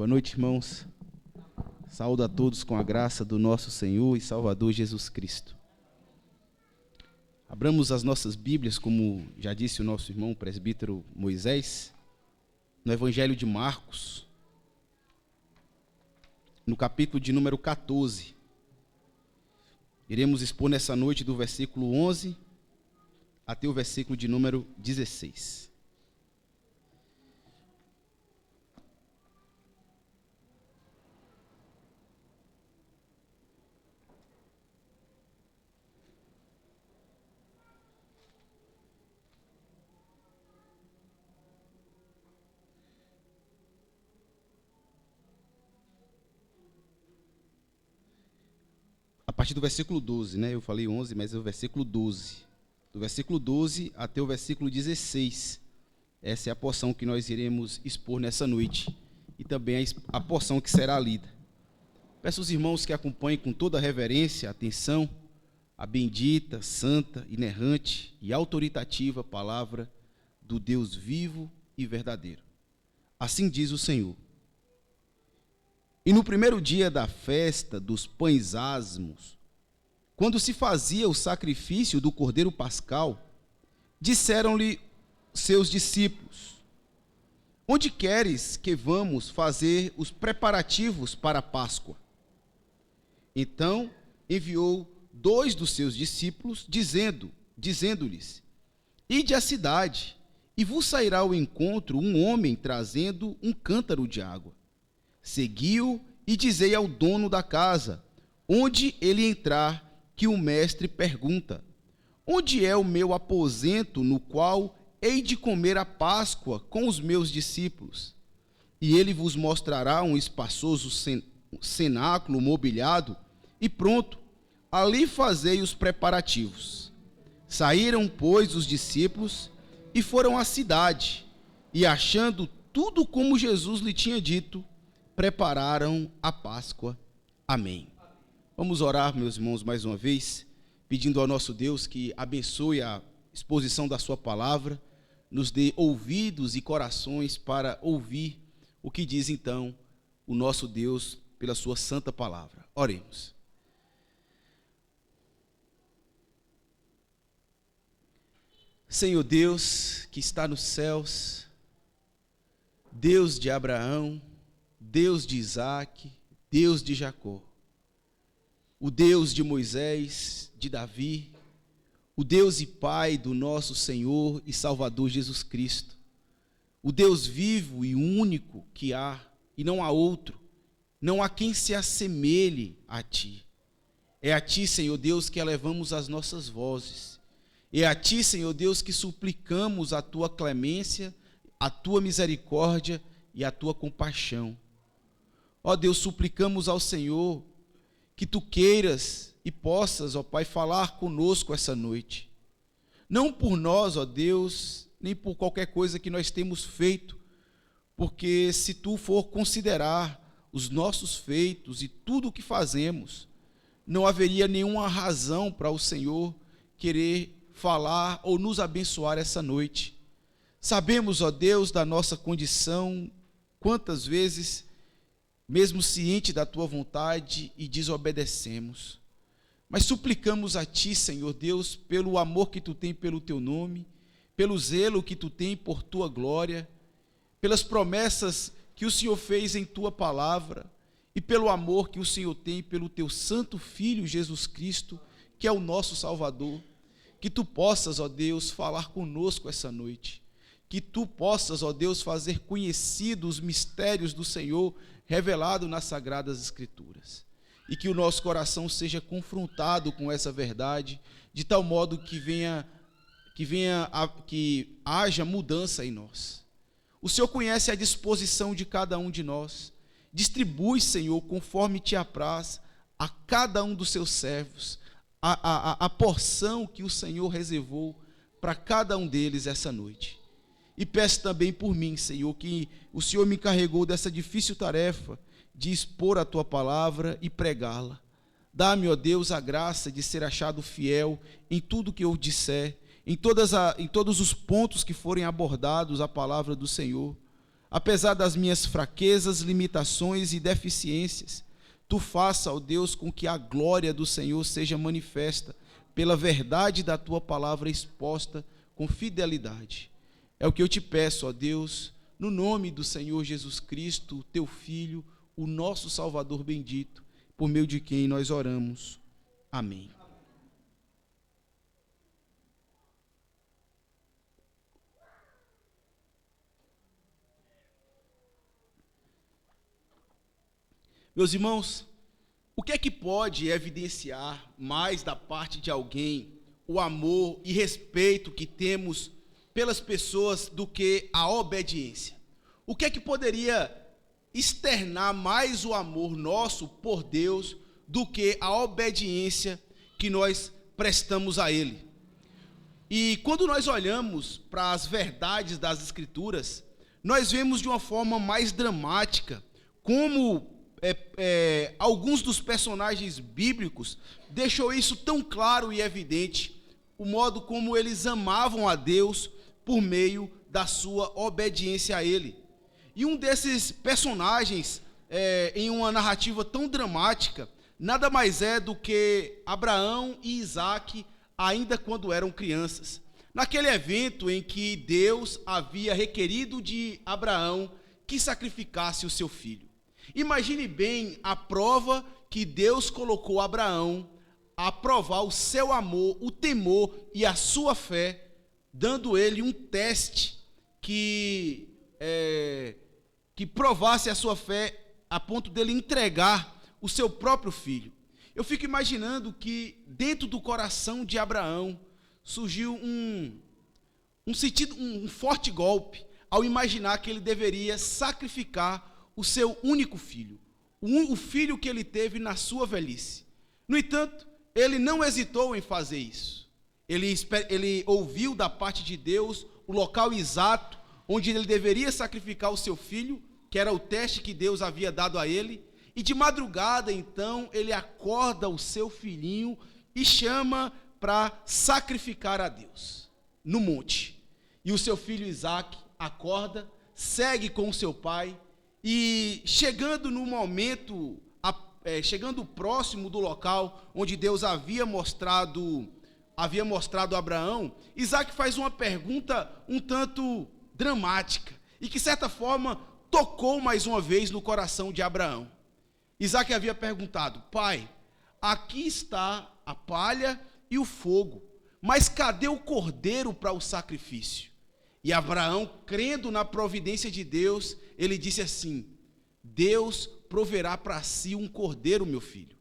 Boa noite, irmãos. Saúdo a todos com a graça do nosso Senhor e Salvador Jesus Cristo. Abramos as nossas Bíblias, como já disse o nosso irmão o presbítero Moisés, no Evangelho de Marcos, no capítulo de número 14. Iremos expor nessa noite do versículo 11 até o versículo de número 16. A partir do versículo 12, né? Eu falei 11, mas é o versículo 12. Do versículo 12 até o versículo 16. Essa é a porção que nós iremos expor nessa noite. E também a porção que será lida. Peço aos irmãos que acompanhem com toda a reverência, atenção, a bendita, santa, inerrante e autoritativa palavra do Deus vivo e verdadeiro. Assim diz o Senhor. E no primeiro dia da festa dos pães asmos, quando se fazia o sacrifício do cordeiro pascal, disseram-lhe seus discípulos: onde queres que vamos fazer os preparativos para a Páscoa? Então enviou 2 dos seus discípulos, dizendo-lhes: ide à cidade, e vos sairá ao encontro um homem trazendo um cântaro de água. Segui-o e dizei ao dono da casa, onde ele entrar, que o mestre pergunta: onde é o meu aposento no qual hei de comer a Páscoa com os meus discípulos? E ele vos mostrará um espaçoso cenáculo mobiliado, e pronto, ali fazei os preparativos. Saíram, pois, os discípulos e foram à cidade, e achando tudo como Jesus lhe tinha dito, prepararam a Páscoa. Amém. Vamos orar, meus irmãos, mais uma vez, pedindo ao nosso Deus que abençoe a exposição da sua palavra, nos dê ouvidos e corações para ouvir o que diz então o nosso Deus pela sua santa palavra. Oremos. Senhor Deus, que está nos céus, Deus de Abraão, Deus de Isaac, Deus de Jacó, o Deus de Moisés, de Davi, o Deus e Pai do nosso Senhor e Salvador Jesus Cristo, o Deus vivo e único que há, e não há outro, não há quem se assemelhe a Ti. É a Ti, Senhor Deus, que elevamos as nossas vozes. É a Ti, Senhor Deus, que suplicamos a Tua clemência, a Tua misericórdia e a Tua compaixão. Ó Deus, suplicamos ao Senhor que Tu queiras e possas, ó Pai, falar conosco essa noite. Não por nós, ó Deus, nem por qualquer coisa que nós temos feito, porque se Tu for considerar os nossos feitos e tudo o que fazemos, não haveria nenhuma razão para o Senhor querer falar ou nos abençoar essa noite. Sabemos, ó Deus, da nossa condição, quantas vezes mesmo ciente da Tua vontade, e desobedecemos. Mas suplicamos a Ti, Senhor Deus, pelo amor que Tu tem pelo Teu nome, pelo zelo que Tu tem por Tua glória, pelas promessas que o Senhor fez em Tua palavra, e pelo amor que o Senhor tem pelo Teu Santo Filho Jesus Cristo, que é o nosso Salvador, que Tu possas, ó Deus, falar conosco essa noite, que Tu possas, ó Deus, fazer conhecidos os mistérios do Senhor, revelado nas Sagradas Escrituras, e que o nosso coração seja confrontado com essa verdade, de tal modo que haja mudança em nós. O Senhor conhece a disposição de cada um de nós, distribui, Senhor, conforme Te apraz, a cada um dos Seus servos, a porção que o Senhor reservou para cada um deles essa noite. E peço também por mim, Senhor, que o Senhor me encarregou dessa difícil tarefa de expor a Tua palavra e pregá-la. Dá-me, ó Deus, a graça de ser achado fiel em tudo que eu disser, em todos os pontos que forem abordados a palavra do Senhor, apesar das minhas fraquezas, limitações e deficiências, tu faça, ó Deus, com que a glória do Senhor seja manifesta pela verdade da tua palavra exposta com fidelidade. É o que eu te peço, ó Deus, no nome do Senhor Jesus Cristo, teu Filho, o nosso Salvador bendito, por meio de quem nós oramos. Amém. Meus irmãos, o que é que pode evidenciar mais da parte de alguém o amor e respeito que temos pelas pessoas do que a obediência? O que é que poderia externar mais o amor nosso por Deus do que a obediência que nós prestamos a Ele? E quando nós olhamos para as verdades das Escrituras, nós vemos de uma forma mais dramática como alguns dos personagens bíblicos deixou isso tão claro e evidente, o modo como eles amavam a Deus por meio da sua obediência a Ele. E um desses personagens, em uma narrativa tão dramática, nada mais é do que Abraão e Isaque, ainda quando eram crianças. Naquele evento em que Deus havia requerido de Abraão que sacrificasse o seu filho. Imagine bem a prova que Deus colocou a Abraão a provar o seu amor, o temor e a sua fé, dando ele um teste que provasse a sua fé a ponto dele entregar o seu próprio filho. Eu fico imaginando que dentro do coração de Abraão surgiu um forte golpe ao imaginar que ele deveria sacrificar o seu único filho, o filho que ele teve na sua velhice. No entanto, ele não hesitou em fazer isso. Ele ouviu da parte de Deus o local exato onde ele deveria sacrificar o seu filho, que era o teste que Deus havia dado a ele, e de madrugada, então, ele acorda o seu filhinho e chama para sacrificar a Deus, no monte. E o seu filho Isaque acorda, segue com o seu pai, e chegando no momento, chegando próximo do local onde Deus havia mostrado a Abraão, Isaque faz uma pergunta um tanto dramática, e que, de certa forma, tocou mais uma vez no coração de Abraão. Isaque havia perguntado: pai, aqui está a palha e o fogo, mas cadê o cordeiro para o sacrifício? E Abraão, crendo na providência de Deus, ele disse assim: Deus proverá para si um cordeiro, meu filho.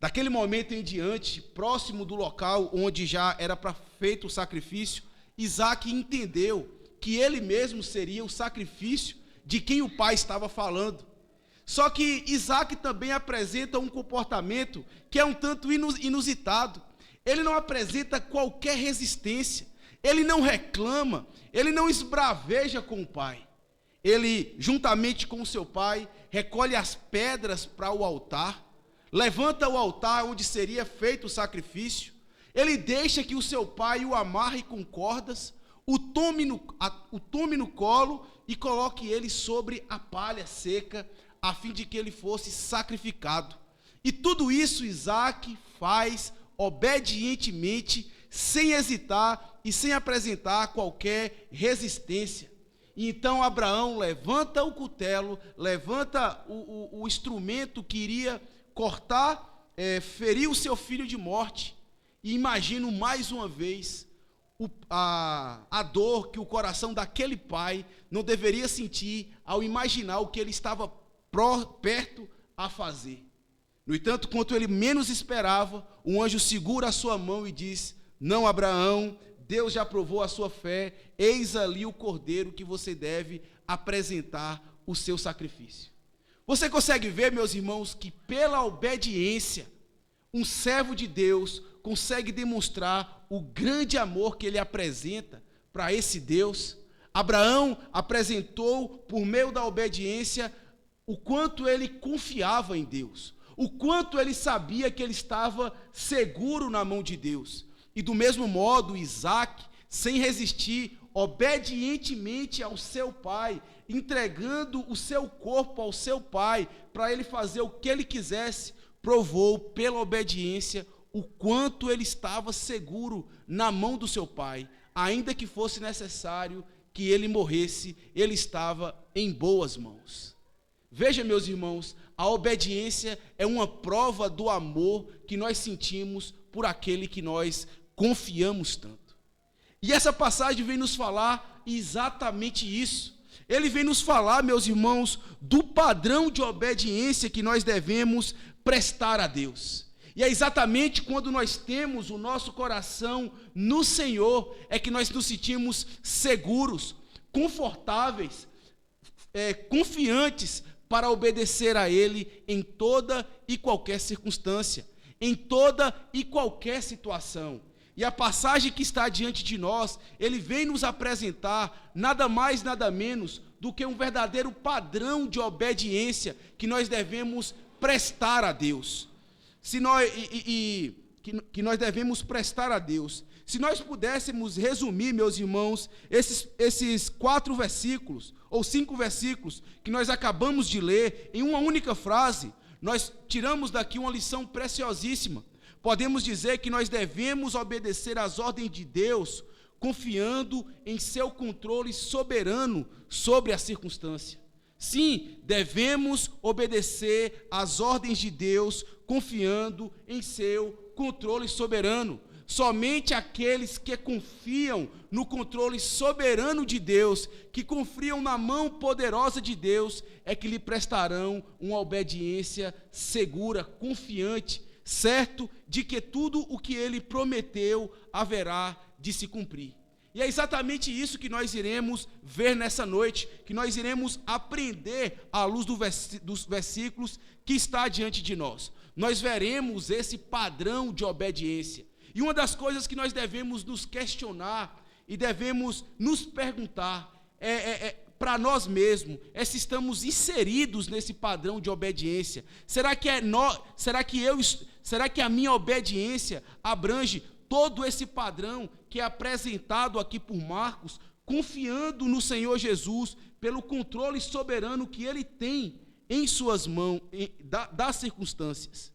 Daquele momento em diante, próximo do local onde já era para feito o sacrifício, Isaque entendeu que ele mesmo seria o sacrifício de quem o pai estava falando. Só que Isaque também apresenta um comportamento que é um tanto inusitado. Ele não apresenta qualquer resistência, ele não reclama, ele não esbraveja com o pai. Ele, juntamente com o seu pai, recolhe as pedras para o altar, levanta o altar onde seria feito o sacrifício, ele deixa que o seu pai o amarre com cordas, o tome no colo e coloque ele sobre a palha seca, a fim de que ele fosse sacrificado. E tudo isso Isaque faz obedientemente, sem hesitar e sem apresentar qualquer resistência. E então Abraão levanta o cutelo, levanta o instrumento que iria cortar, ferir o seu filho de morte, e imagino mais uma vez a dor que o coração daquele pai não deveria sentir ao imaginar o que ele estava perto a fazer. No entanto, quanto ele menos esperava, um anjo segura a sua mão e diz: não, Abraão, Deus já provou a sua fé, eis ali o cordeiro que você deve apresentar o seu sacrifício. Você consegue ver, meus irmãos, que pela obediência, um servo de Deus consegue demonstrar o grande amor que ele apresenta para esse Deus? Abraão apresentou, por meio da obediência, o quanto ele confiava em Deus, o quanto ele sabia que ele estava seguro na mão de Deus. E do mesmo modo, Isaque, sem resistir, obedientemente ao seu pai, entregando o seu corpo ao seu pai, para ele fazer o que ele quisesse, provou pela obediência o quanto ele estava seguro na mão do seu pai. Ainda que fosse necessário que ele morresse, ele estava em boas mãos. Veja, meus irmãos, a obediência é uma prova do amor que nós sentimos por aquele que nós confiamos tanto. E essa passagem vem nos falar exatamente isso. Ele vem nos falar, meus irmãos, do padrão de obediência que nós devemos prestar a Deus. E é exatamente quando nós temos o nosso coração no Senhor, é que nós nos sentimos seguros, confortáveis, confiantes para obedecer a Ele em toda e qualquer circunstância, em toda e qualquer situação. E a passagem que está diante de nós, ele vem nos apresentar nada mais, nada menos do que um verdadeiro padrão de obediência que nós devemos prestar a Deus. Que nós devemos prestar a Deus. Se nós pudéssemos resumir, meus irmãos, esses 4 versículos, ou 5 versículos, que nós acabamos de ler, em uma única frase, nós tiramos daqui uma lição preciosíssima. Podemos dizer que nós devemos obedecer às ordens de Deus, confiando em seu controle soberano sobre a circunstância. Sim, devemos obedecer às ordens de Deus, confiando em seu controle soberano. Somente aqueles que confiam no controle soberano de Deus, que confiam na mão poderosa de Deus, é que lhe prestarão uma obediência segura, confiante, certo de que tudo o que ele prometeu haverá de se cumprir. E é exatamente isso que nós iremos ver nessa noite, que nós iremos aprender à luz dos versículos que está diante de nós. Nós veremos esse padrão de obediência. E uma das coisas que nós devemos nos questionar e devemos nos perguntar para nós mesmos é se estamos inseridos nesse padrão de obediência. Será que a minha obediência abrange todo esse padrão que é apresentado aqui por Marcos, confiando no Senhor Jesus pelo controle soberano que Ele tem em suas mãos, das circunstâncias?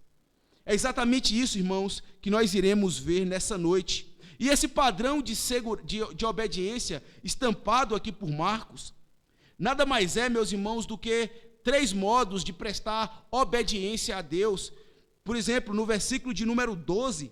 É exatamente isso, irmãos, que nós iremos ver nessa noite. E esse padrão de obediência estampado aqui por Marcos, nada mais é, meus irmãos, do que 3 modos de prestar obediência a Deus. Por exemplo, no versículo de número 12,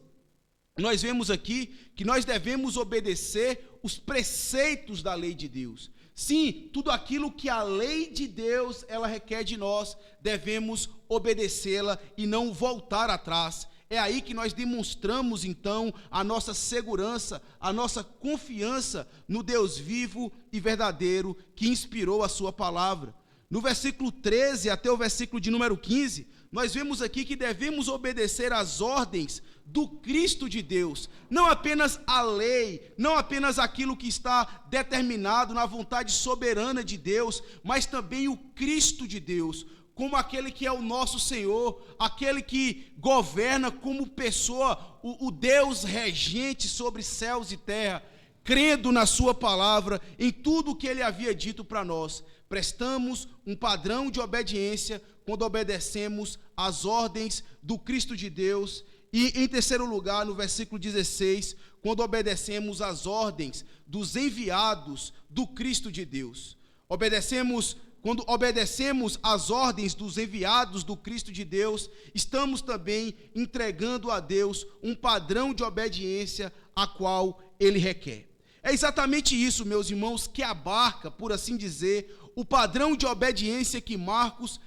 nós vemos aqui que nós devemos obedecer os preceitos da lei de Deus. Sim, tudo aquilo que a lei de Deus ela requer de nós, devemos obedecê-la e não voltar atrás. É aí que nós demonstramos, então, a nossa segurança, a nossa confiança no Deus vivo e verdadeiro que inspirou a sua palavra. No versículo 13 até o versículo de número 15, nós vemos aqui que devemos obedecer às ordens do Cristo de Deus, não apenas a lei, não apenas aquilo que está determinado na vontade soberana de Deus, mas também o Cristo de Deus, como aquele que é o nosso Senhor, aquele que governa como pessoa, o Deus regente sobre céus e terra, crendo na sua palavra, em tudo o que ele havia dito para nós. Prestamos um padrão de obediência quando obedecemos às ordens do Cristo de Deus. E, em terceiro lugar, no versículo 16, quando obedecemos às ordens dos enviados do Cristo de Deus. Quando obedecemos às ordens dos enviados do Cristo de Deus, estamos também entregando a Deus um padrão de obediência a qual Ele requer. É exatamente isso, meus irmãos, que abarca, por assim dizer, o padrão de obediência que Marcos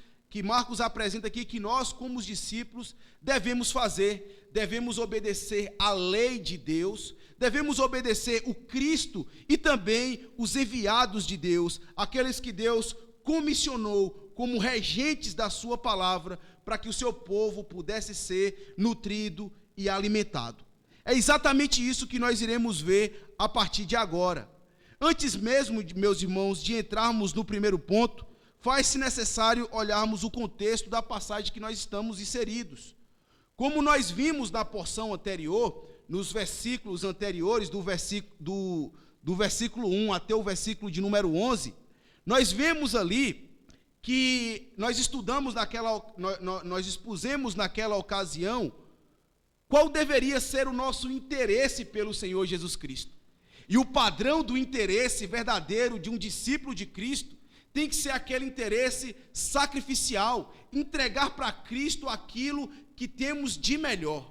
apresenta aqui, que nós, como os discípulos, devemos fazer. Devemos obedecer à lei de Deus, devemos obedecer o Cristo e também os enviados de Deus, aqueles que Deus comissionou como regentes da sua palavra, para que o seu povo pudesse ser nutrido e alimentado. É exatamente isso que nós iremos ver a partir de agora. Antes mesmo, meus irmãos, de entrarmos no primeiro ponto, faz-se necessário olharmos o contexto da passagem que nós estamos inseridos. Como nós vimos na porção anterior, nos versículos anteriores, do do versículo 1 até o versículo de número 11, nós vemos ali que nós expusemos naquela ocasião qual deveria ser o nosso interesse pelo Senhor Jesus Cristo. E o padrão do interesse verdadeiro de um discípulo de Cristo tem que ser aquele interesse sacrificial, entregar para Cristo aquilo que temos de melhor.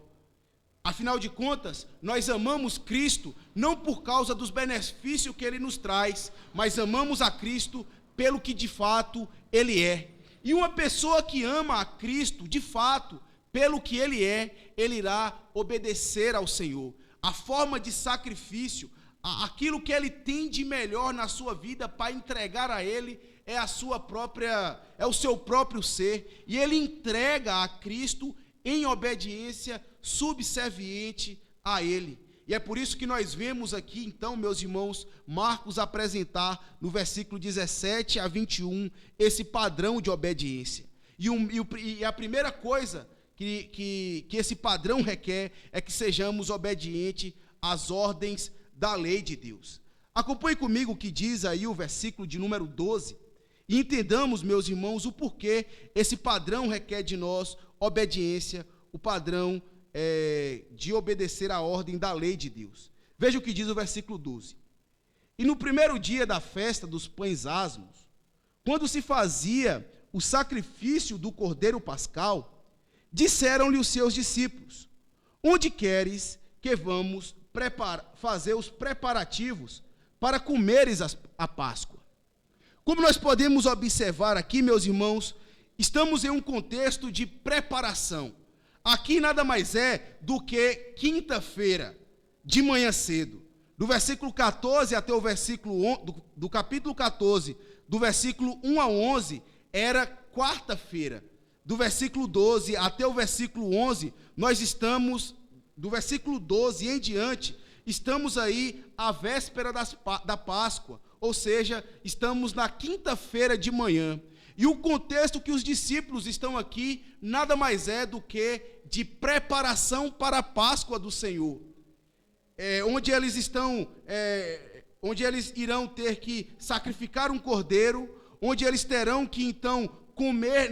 Afinal de contas, nós amamos Cristo não por causa dos benefícios que Ele nos traz, mas amamos a Cristo pelo que de fato Ele é. E uma pessoa que ama a Cristo, de fato, pelo que Ele é, ele irá obedecer ao Senhor. A forma de sacrifício, aquilo que Ele tem de melhor na sua vida para entregar a Ele, é o seu próprio ser, e Ele entrega a Cristo em obediência subserviente a Ele. E é por isso que nós vemos aqui, então, meus irmãos, Marcos apresentar no versículo 17 a 21 esse padrão de obediência. E a primeira coisa que esse padrão requer é que sejamos obedientes às ordens da lei de Deus. Acompanhe comigo o que diz aí o versículo de número 12, e entendamos, meus irmãos, o porquê esse padrão requer de nós obediência, o padrão de obedecer à ordem da lei de Deus. Veja o que diz o versículo 12. E no primeiro dia da festa dos pães asmos, quando se fazia o sacrifício do cordeiro pascal, disseram-lhe os seus discípulos: onde queres que vamos fazer os preparativos para comeres a Páscoa? Como nós podemos observar aqui, meus irmãos, estamos em um contexto de preparação. Aqui nada mais é do que quinta-feira, de manhã cedo. Do versículo 14 até o versículo do capítulo 14, do versículo 1 a 11, era quarta-feira. Do versículo 12 até o versículo 11, nós estamos, do versículo 12 em diante, estamos aí à véspera da Páscoa, ou seja, estamos na quinta-feira de manhã. E o contexto que os discípulos estão aqui, nada mais é do que de preparação para a Páscoa do Senhor. Onde eles irão ter que sacrificar um cordeiro, onde eles terão que então comer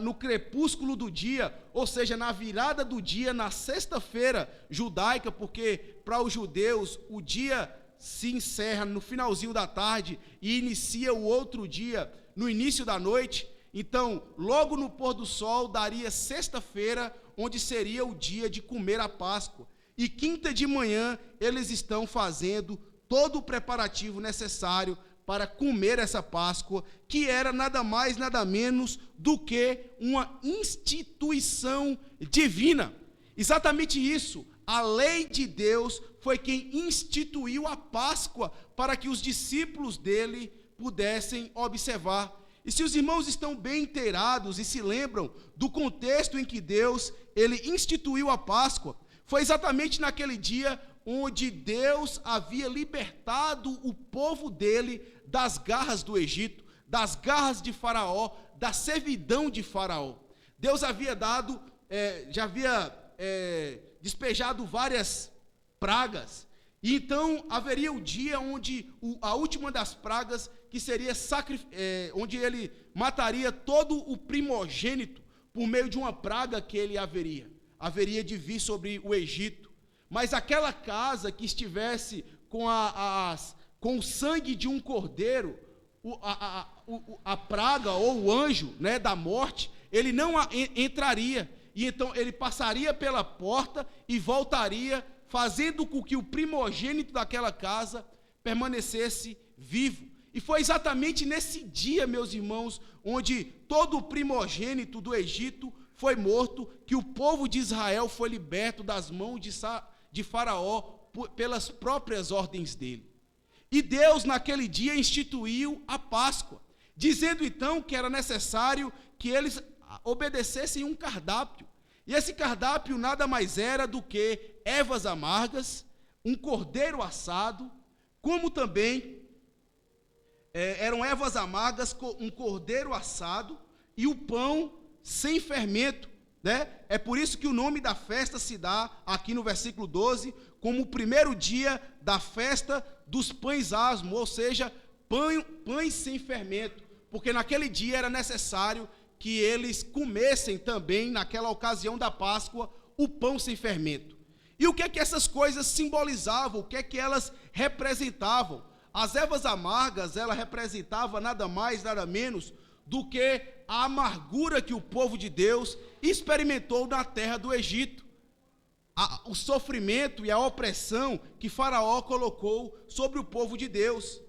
no crepúsculo do dia, ou seja, na virada do dia, na sexta-feira judaica, porque para os judeus o dia se encerra no finalzinho da tarde e inicia o outro dia no início da noite. Então, logo no pôr do sol, daria sexta-feira, onde seria o dia de comer a Páscoa. E quinta de manhã, eles estão fazendo todo o preparativo necessário para comer essa Páscoa, que era nada mais, nada menos do que uma instituição divina. Exatamente isso. A lei de Deus foi quem instituiu a Páscoa para que os discípulos dele pudessem observar. E se os irmãos estão bem inteirados e se lembram do contexto em que Deus ele instituiu a Páscoa, foi exatamente naquele dia onde Deus havia libertado o povo dele das garras do Egito, das garras de Faraó, da servidão de Faraó. Deus havia já havia despejado várias pragas, e então haveria o dia onde a última das pragas, que seria onde ele mataria todo o primogênito por meio de uma praga que ele haveria de vir sobre o Egito. Mas aquela casa que estivesse com o sangue de um cordeiro, a praga ou o anjo, né, da morte, ele não entraria. E então ele passaria pela porta e voltaria, fazendo com que o primogênito daquela casa permanecesse vivo. E foi exatamente nesse dia, meus irmãos, onde todo o primogênito do Egito foi morto, que o povo de Israel foi liberto das mãos de Faraó pelas próprias ordens dele. E Deus naquele dia instituiu a Páscoa, dizendo então que era necessário que eles obedecessem um cardápio. E esse cardápio nada mais era do que ervas amargas, um cordeiro assado, como também eram ervas amargas, um cordeiro assado e o pão sem fermento, né? É por isso que o nome da festa se dá, aqui no versículo 12, como o primeiro dia da festa dos pães asmos, ou seja, pães sem fermento, porque naquele dia era necessário que eles comessem também, naquela ocasião da Páscoa, o pão sem fermento. E o que é que essas coisas simbolizavam? O que é que elas representavam? As ervas amargas, ela representava nada mais, nada menos do que a amargura que o povo de Deus experimentou na terra do Egito. O sofrimento e a opressão que Faraó colocou sobre o povo de Deus.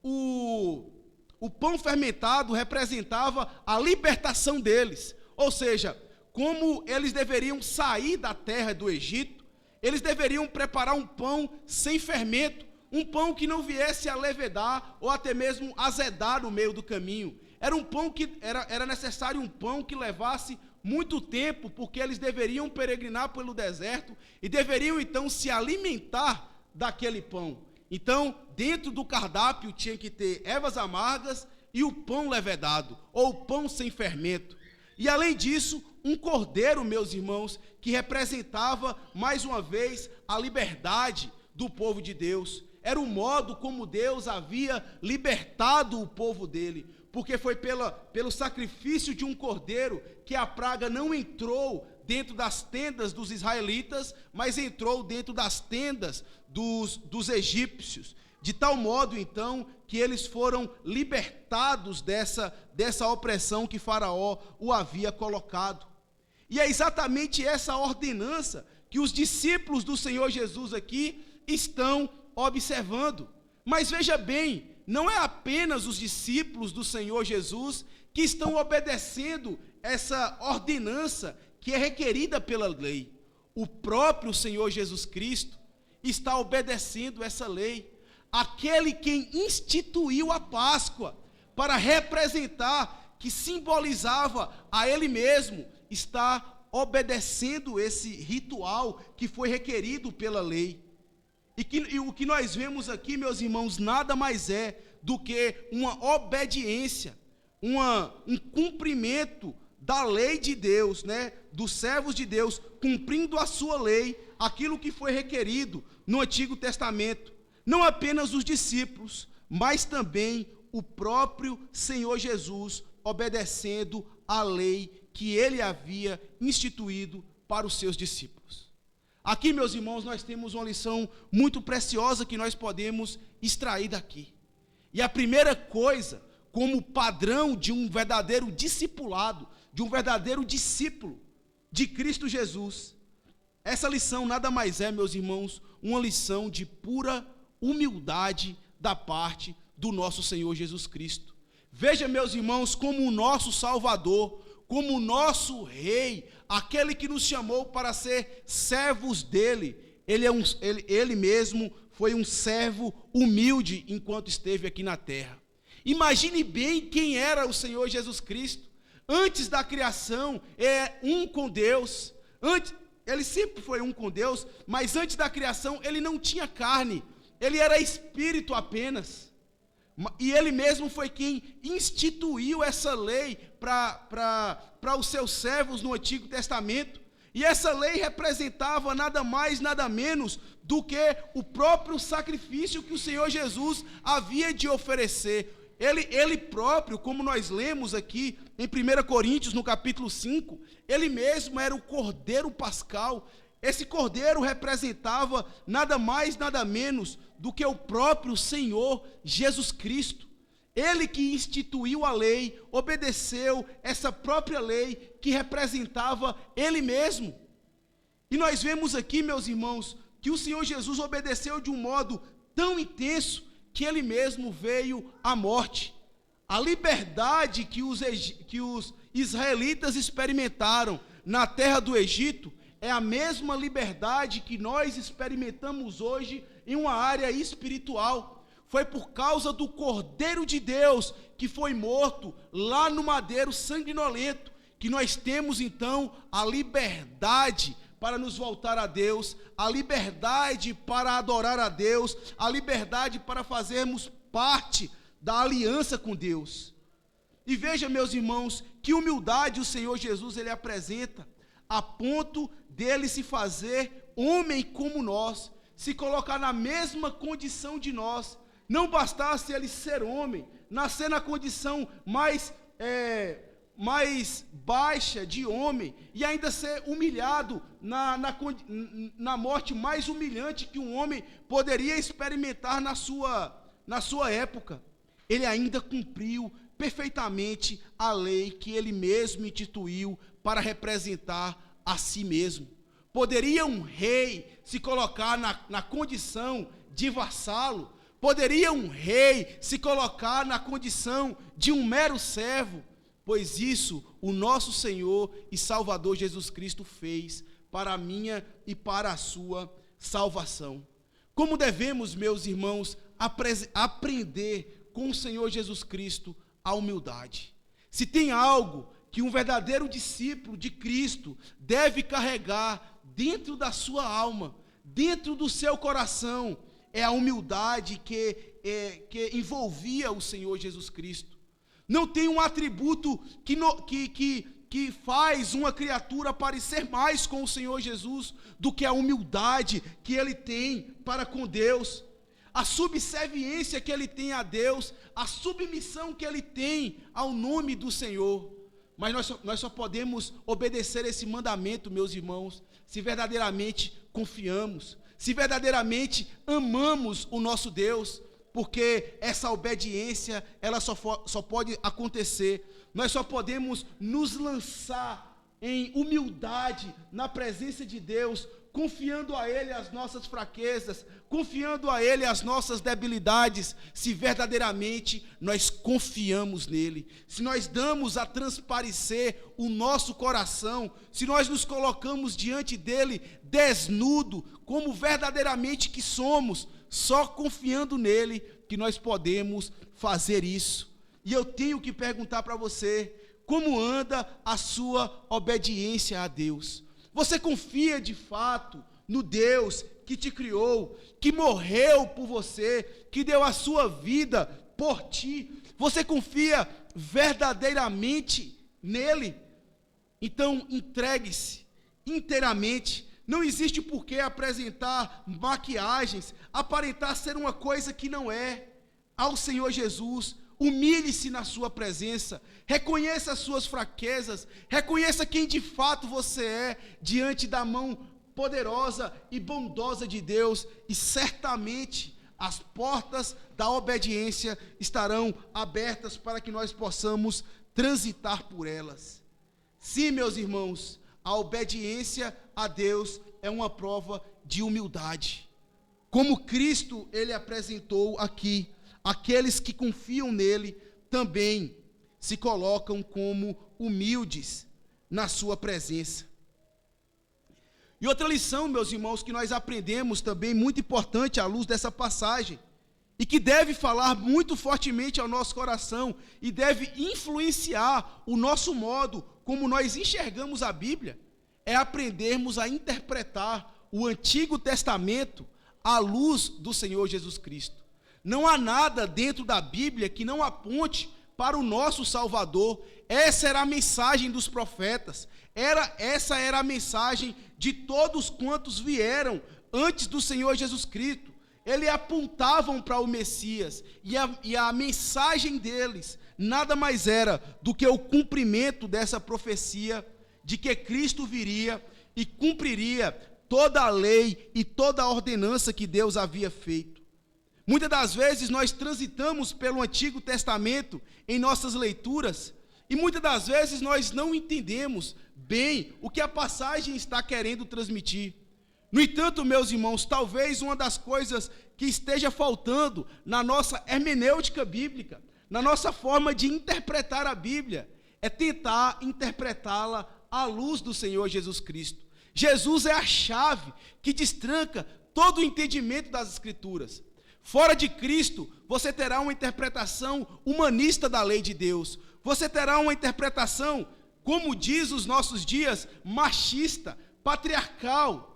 O pão fermentado representava a libertação deles, ou seja, como eles deveriam sair da terra do Egito, eles deveriam preparar um pão sem fermento, um pão que não viesse a levedar ou até mesmo azedar no meio do caminho. Era um pão que era necessário um pão que levasse muito tempo, porque eles deveriam peregrinar pelo deserto e deveriam então se alimentar daquele pão. Então, dentro do cardápio tinha que ter ervas amargas e o pão levedado, ou pão sem fermento. E além disso, um cordeiro, meus irmãos, que representava mais uma vez a liberdade do povo de Deus. Era o modo como Deus havia libertado o povo dele, porque foi pelo sacrifício de um cordeiro que a praga não entrou dentro das tendas dos israelitas, mas entrou dentro das tendas dos egípcios, de tal modo então que eles foram libertados dessa opressão que Faraó o havia colocado. E é exatamente essa ordenança que os discípulos do Senhor Jesus aqui estão observando. Mas veja bem, não é apenas os discípulos do Senhor Jesus que estão obedecendo essa ordenança que é requerida pela lei. O próprio Senhor Jesus Cristo está obedecendo essa lei. Aquele quem instituiu a Páscoa para representar, que simbolizava a Ele mesmo, está obedecendo esse ritual que foi requerido pela lei. E o que nós vemos aqui, meus irmãos, nada mais é do que uma obediência, um cumprimento da lei de Deus, né, dos servos de Deus, cumprindo a sua lei, aquilo que foi requerido no Antigo Testamento. Não apenas os discípulos, mas também o próprio Senhor Jesus, obedecendo a lei que ele havia instituído para os seus discípulos. Aqui, meus irmãos, nós temos uma lição muito preciosa que nós podemos extrair daqui. E a primeira coisa, como padrão de um verdadeiro discipulado, de um verdadeiro discípulo de Cristo Jesus, essa lição nada mais é, meus irmãos, uma lição de pura humildade da parte do nosso Senhor Jesus Cristo. Veja, meus irmãos, como o nosso Salvador, como o nosso Rei, aquele que nos chamou para ser servos dele, ele mesmo foi um servo humilde enquanto esteve aqui na terra. Imagine bem quem era o Senhor Jesus Cristo. Antes da criação, um com Deus. Ele sempre foi um com Deus, mas antes da criação ele não tinha carne, ele era espírito apenas. E ele mesmo foi quem instituiu essa lei para os seus servos no Antigo Testamento. E essa lei representava nada mais, nada menos do que o próprio sacrifício que o Senhor Jesus havia de oferecer. Ele próprio, como nós lemos aqui em 1 Coríntios, no capítulo 5, ele mesmo era o Cordeiro Pascal. Esse Cordeiro representava nada mais, nada menos do que o próprio Senhor Jesus Cristo. Ele que instituiu a lei, obedeceu essa própria lei que representava ele mesmo. E nós vemos aqui, meus irmãos, que o Senhor Jesus obedeceu de um modo tão intenso que ele mesmo veio à morte. A liberdade que os israelitas experimentaram na terra do Egito é a mesma liberdade que nós experimentamos hoje em uma área espiritual. Foi por causa do Cordeiro de Deus que foi morto lá no madeiro sanguinolento que nós temos então a liberdade para nos voltar a Deus, a liberdade para adorar a Deus, a liberdade para fazermos parte da aliança com Deus. E veja, meus irmãos, que humildade o Senhor Jesus ele apresenta, a ponto dele se fazer homem como nós, se colocar na mesma condição de nós. Não bastasse ele ser homem, nascer na condição mais baixa de homem, e ainda ser humilhado na morte mais humilhante que um homem poderia experimentar na sua época. Ele ainda cumpriu perfeitamente a lei que ele mesmo instituiu para representar a si mesmo. Poderia um rei se colocar na condição de vassalo? Poderia um rei se colocar na condição de um mero servo? Pois isso o nosso Senhor e Salvador Jesus Cristo fez para a minha e para a sua salvação. Como devemos, meus irmãos, aprender com o Senhor Jesus Cristo a humildade? Se tem algo que um verdadeiro discípulo de Cristo deve carregar dentro da sua alma, dentro do seu coração, é a humildade que envolvia o Senhor Jesus Cristo. Não tem um atributo que faz uma criatura parecer mais com o Senhor Jesus do que a humildade que ele tem para com Deus, a subserviência que ele tem a Deus, a submissão que ele tem ao nome do Senhor. Mas nós só podemos obedecer esse mandamento, meus irmãos, se verdadeiramente confiamos, se verdadeiramente amamos o nosso Deus, porque essa obediência, ela só pode acontecer, nós só podemos nos lançar em humildade na presença de Deus, confiando a Ele as nossas fraquezas, confiando a Ele as nossas debilidades, se verdadeiramente nós confiamos nele, se nós damos a transparecer o nosso coração, se nós nos colocamos diante dele desnudo, como verdadeiramente que somos, só confiando nele que nós podemos fazer isso. E eu tenho que perguntar para você, como anda a sua obediência a Deus? Você confia de fato no Deus que te criou, que morreu por você, que deu a sua vida por ti? Você confia verdadeiramente nele? Então entregue-se inteiramente. Não existe por que apresentar maquiagens, aparentar ser uma coisa que não é. Ao Senhor Jesus, humilhe-se na sua presença, reconheça as suas fraquezas, reconheça quem de fato você é diante da mão poderosa e bondosa de Deus, e certamente as portas da obediência estarão abertas para que nós possamos transitar por elas. Sim, meus irmãos, a obediência a Deus é uma prova de humildade. Como Cristo ele apresentou aqui, aqueles que confiam nele também se colocam como humildes na sua presença. E outra lição, meus irmãos, que nós aprendemos também, muito importante à luz dessa passagem, e que deve falar muito fortemente ao nosso coração, e deve influenciar o nosso modo como nós enxergamos a Bíblia, é aprendermos a interpretar o Antigo Testamento à luz do Senhor Jesus Cristo. Não há nada dentro da Bíblia que não aponte para o nosso Salvador. Essa era a mensagem dos profetas, essa era a mensagem de todos quantos vieram antes do Senhor Jesus Cristo. Eles apontavam para o Messias, e a mensagem deles nada mais era do que o cumprimento dessa profecia de que Cristo viria e cumpriria toda a lei e toda a ordenança que Deus havia feito. Muitas das vezes nós transitamos pelo Antigo Testamento em nossas leituras, e muitas das vezes nós não entendemos bem o que a passagem está querendo transmitir. No entanto, meus irmãos, talvez uma das coisas que esteja faltando na nossa hermenêutica bíblica, na nossa forma de interpretar a Bíblia, é tentar interpretá-la à luz do Senhor Jesus Cristo. Jesus é a chave que destranca todo o entendimento das Escrituras. Fora de Cristo, você terá uma interpretação humanista da lei de Deus. Você terá uma interpretação, como diz os nossos dias, machista, patriarcal,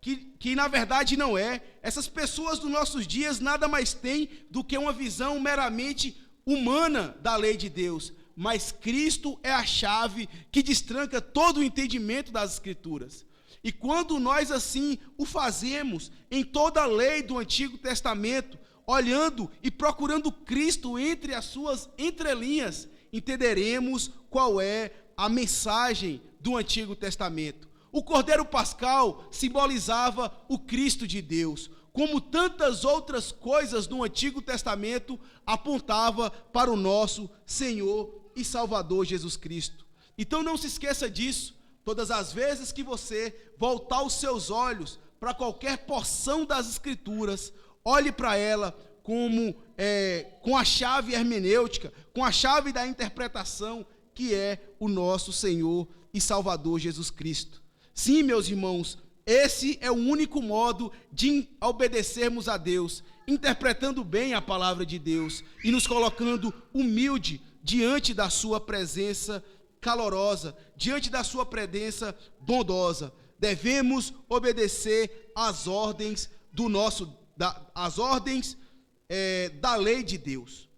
que na verdade não é. Essas pessoas dos nossos dias nada mais têm do que uma visão meramente humana da lei de Deus. mas Cristo é a chave que destranca todo o entendimento das Escrituras. E quando nós assim o fazemos em toda a lei do Antigo Testamento, olhando e procurando Cristo entre as suas entrelinhas, entenderemos qual é a mensagem do Antigo Testamento. O Cordeiro Pascal simbolizava o Cristo de Deus, como tantas outras coisas no Antigo Testamento apontava para o nosso Senhor e Salvador Jesus Cristo. Então não se esqueça disso. Todas as vezes que você voltar os seus olhos para qualquer porção das Escrituras, olhe para ela com a chave hermenêutica, com a chave da interpretação, que é o nosso Senhor e Salvador Jesus Cristo. Sim, meus irmãos, esse é o único modo de obedecermos a Deus, interpretando bem a palavra de Deus e nos colocando humilde diante da sua presença calorosa, diante da sua presença bondosa. Devemos obedecer às ordens da lei de Deus.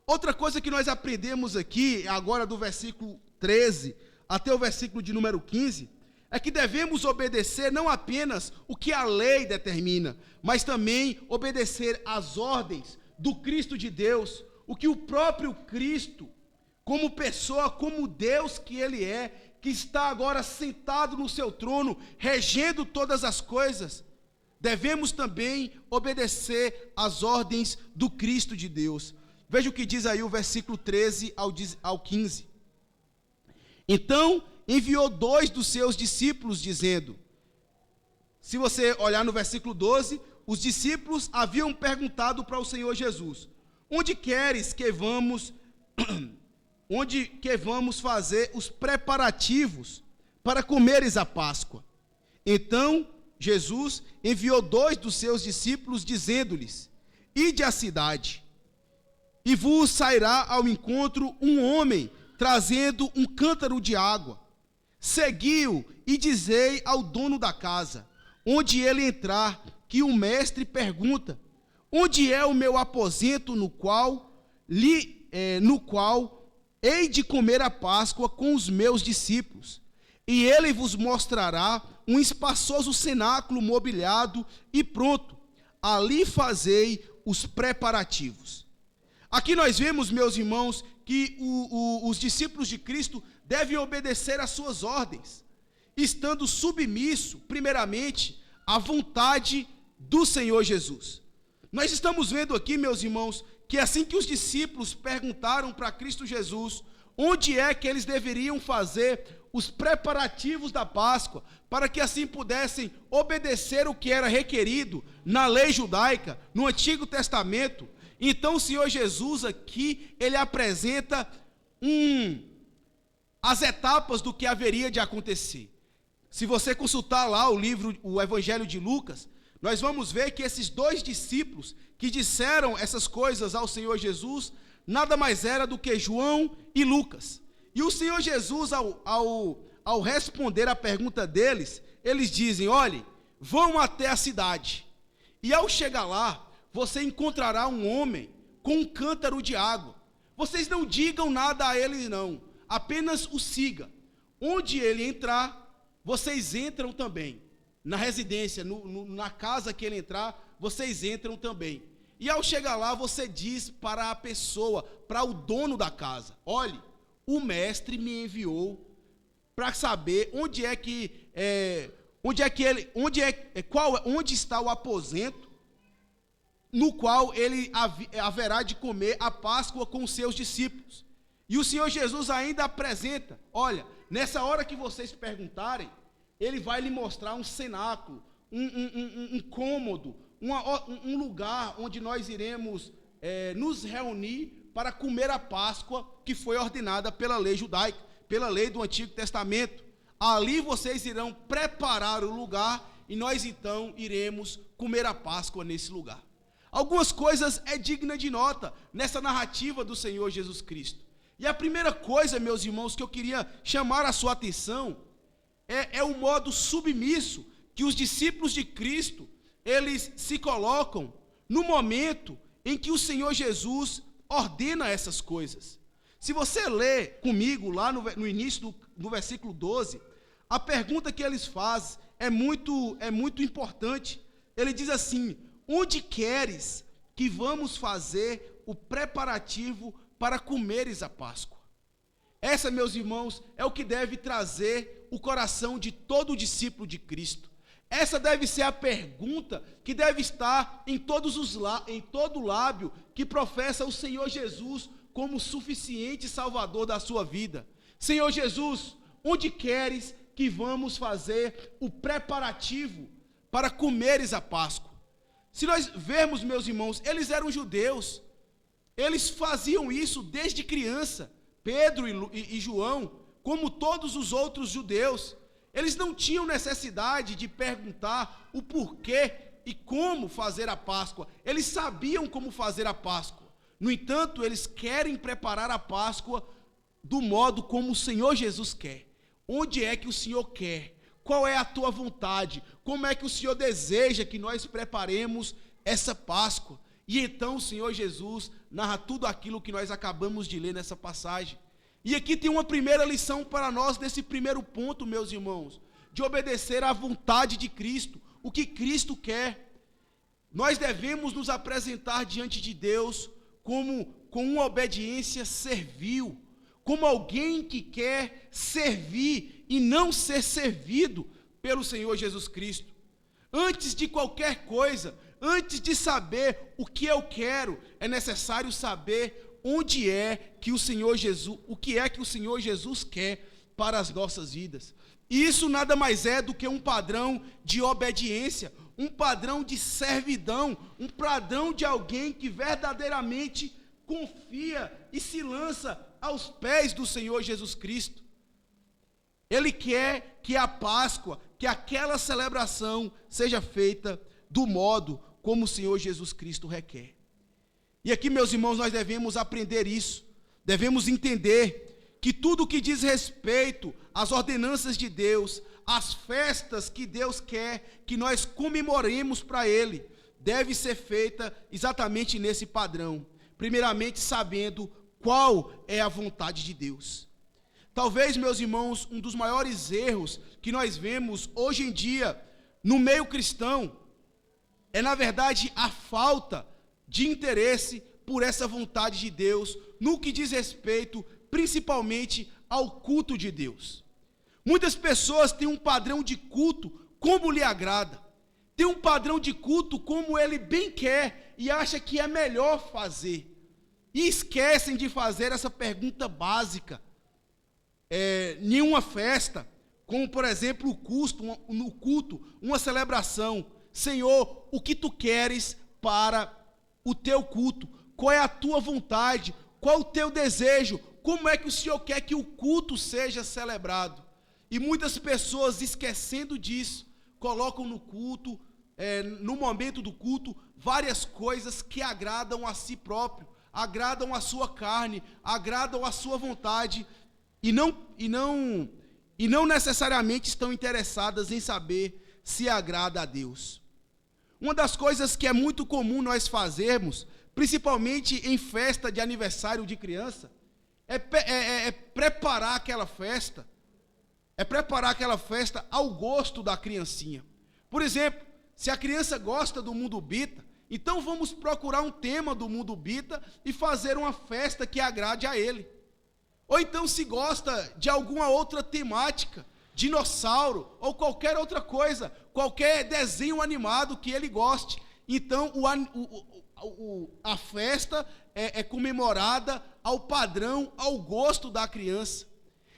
Outra coisa que nós aprendemos aqui, agora do versículo 13 até o versículo de número 15, é que devemos obedecer não apenas o que a lei determina, mas também obedecer às ordens do Cristo de Deus, o que o próprio Cristo, como pessoa, como Deus que Ele é, que está agora sentado no seu trono, regendo todas as coisas, devemos também obedecer às ordens do Cristo de Deus. Veja o que diz aí o versículo 13 ao 15. Então enviou 2 dos seus discípulos, dizendo, se você olhar no versículo 12, os discípulos haviam perguntado para o Senhor Jesus, onde queres que vamos fazer os preparativos para comeres a Páscoa? Então Jesus enviou 2 dos seus discípulos, dizendo-lhes, ide à cidade, e vos sairá ao encontro um homem, trazendo um cântaro de água. Segui-o e dizei ao dono da casa, onde ele entrar, que o mestre pergunta, onde é o meu aposento no qual hei de comer a Páscoa com os meus discípulos? E ele vos mostrará um espaçoso cenáculo mobiliado e pronto. Ali fazei os preparativos. Aqui nós vemos, meus irmãos, que os discípulos de Cristo devem obedecer às suas ordens, estando submisso, primeiramente, à vontade do Senhor Jesus. Nós estamos vendo aqui, meus irmãos, que assim que os discípulos perguntaram para Cristo Jesus onde é que eles deveriam fazer os preparativos da Páscoa, para que assim pudessem obedecer o que era requerido na lei judaica, no Antigo Testamento, então o Senhor Jesus aqui, ele apresenta as etapas do que haveria de acontecer. Se você consultar lá o Evangelho de Lucas, nós vamos ver que esses 2 discípulos que disseram essas coisas ao Senhor Jesus, nada mais era do que João e Lucas. E o Senhor Jesus, ao responder a pergunta deles, eles dizem, olhe, vão até a cidade, e ao chegar lá, você encontrará um homem com um cântaro de água. Vocês não digam nada a ele não, apenas o siga. Onde ele entrar, vocês entram também. Na residência, na casa que ele entrar, vocês entram também. E ao chegar lá, você diz para a pessoa, para o dono da casa, olhe, o mestre me enviou para saber onde está o aposento no qual ele haverá de comer a Páscoa com os seus discípulos. E o Senhor Jesus ainda apresenta, olha, nessa hora que vocês perguntarem, ele vai lhe mostrar um cenáculo, um cômodo, um lugar onde nós iremos nos reunir para comer a Páscoa que foi ordenada pela lei judaica, pela lei do Antigo Testamento. Ali vocês irão preparar o lugar e nós então iremos comer a Páscoa nesse lugar. Algumas coisas é digna de nota nessa narrativa do Senhor Jesus Cristo. E a primeira coisa, meus irmãos, que eu queria chamar a sua atenção é o modo submisso que os discípulos de Cristo, eles se colocam no momento em que o Senhor Jesus ordena essas coisas. Se você ler comigo lá no início do versículo 12, a pergunta que eles fazem é muito importante. Ele diz assim: onde queres que vamos fazer o preparativo para comeres a Páscoa? Essa, meus irmãos, é o que deve trazer o coração de todo discípulo de Cristo. Essa deve ser a pergunta que deve estar em todo lábio que professa o Senhor Jesus como suficiente Salvador da sua vida. Senhor Jesus, onde queres que vamos fazer o preparativo para comeres a Páscoa? Se nós vermos, meus irmãos, eles eram judeus, eles faziam isso desde criança. Pedro e João, como todos os outros judeus, eles não tinham necessidade de perguntar o porquê e como fazer a Páscoa. Eles sabiam como fazer a Páscoa. No entanto, eles querem preparar a Páscoa do modo como o Senhor Jesus quer. Onde é que o Senhor quer? Qual é a tua vontade? Como é que o Senhor deseja que nós preparemos essa Páscoa? E então o Senhor Jesus narra tudo aquilo que nós acabamos de ler nessa passagem. E aqui tem uma primeira lição para nós nesse primeiro ponto, meus irmãos, de obedecer à vontade de Cristo, o que Cristo quer. Nós devemos nos apresentar diante de Deus com uma obediência servil, como alguém que quer servir e não ser servido pelo Senhor Jesus Cristo. Antes de qualquer coisa, antes de saber o que eu quero, é necessário saber onde é que o Senhor Jesus, o que é que o Senhor Jesus quer para as nossas vidas. E isso nada mais é do que um padrão de obediência, um padrão de servidão, um padrão de alguém que verdadeiramente confia e se lança aos pés do Senhor Jesus Cristo. Ele quer que a Páscoa, que aquela celebração seja feita do modo como o Senhor Jesus Cristo requer. E aqui, meus irmãos, nós devemos aprender isso, devemos entender que tudo que diz respeito às ordenanças de Deus, às festas que Deus quer que nós comemoremos para Ele, deve ser feita exatamente nesse padrão, primeiramente sabendo qual é a vontade de Deus. Talvez, meus irmãos, um dos maiores erros que nós vemos hoje em dia no meio cristão é, na verdade, a falta de interesse por essa vontade de Deus no que diz respeito principalmente ao culto de Deus. Muitas pessoas têm um padrão de culto como lhe agrada, têm um padrão de culto como ele bem quer e acha que é melhor fazer, e esquecem de fazer essa pergunta básica. Nenhuma festa, como por exemplo no culto, uma celebração: Senhor, o que tu queres para o teu culto? Qual é a tua vontade? Qual o teu desejo? Como é que o Senhor quer que o culto seja celebrado? E muitas pessoas, esquecendo disso, colocam no culto, no momento do culto, várias coisas que agradam a si próprio, agradam a sua carne, agradam a sua vontade, e não necessariamente estão interessadas em saber se agrada a Deus. Uma das coisas que é muito comum nós fazermos, principalmente em festa de aniversário de criança, é preparar aquela festa, ao gosto da criancinha. Por exemplo, se a criança gosta do Mundo Bita, então vamos procurar um tema do Mundo Bita e fazer uma festa que agrade a ele. Ou então, se gosta de alguma outra temática, dinossauro ou qualquer outra coisa, qualquer desenho animado que ele goste, então a festa é comemorada ao padrão, ao gosto da criança.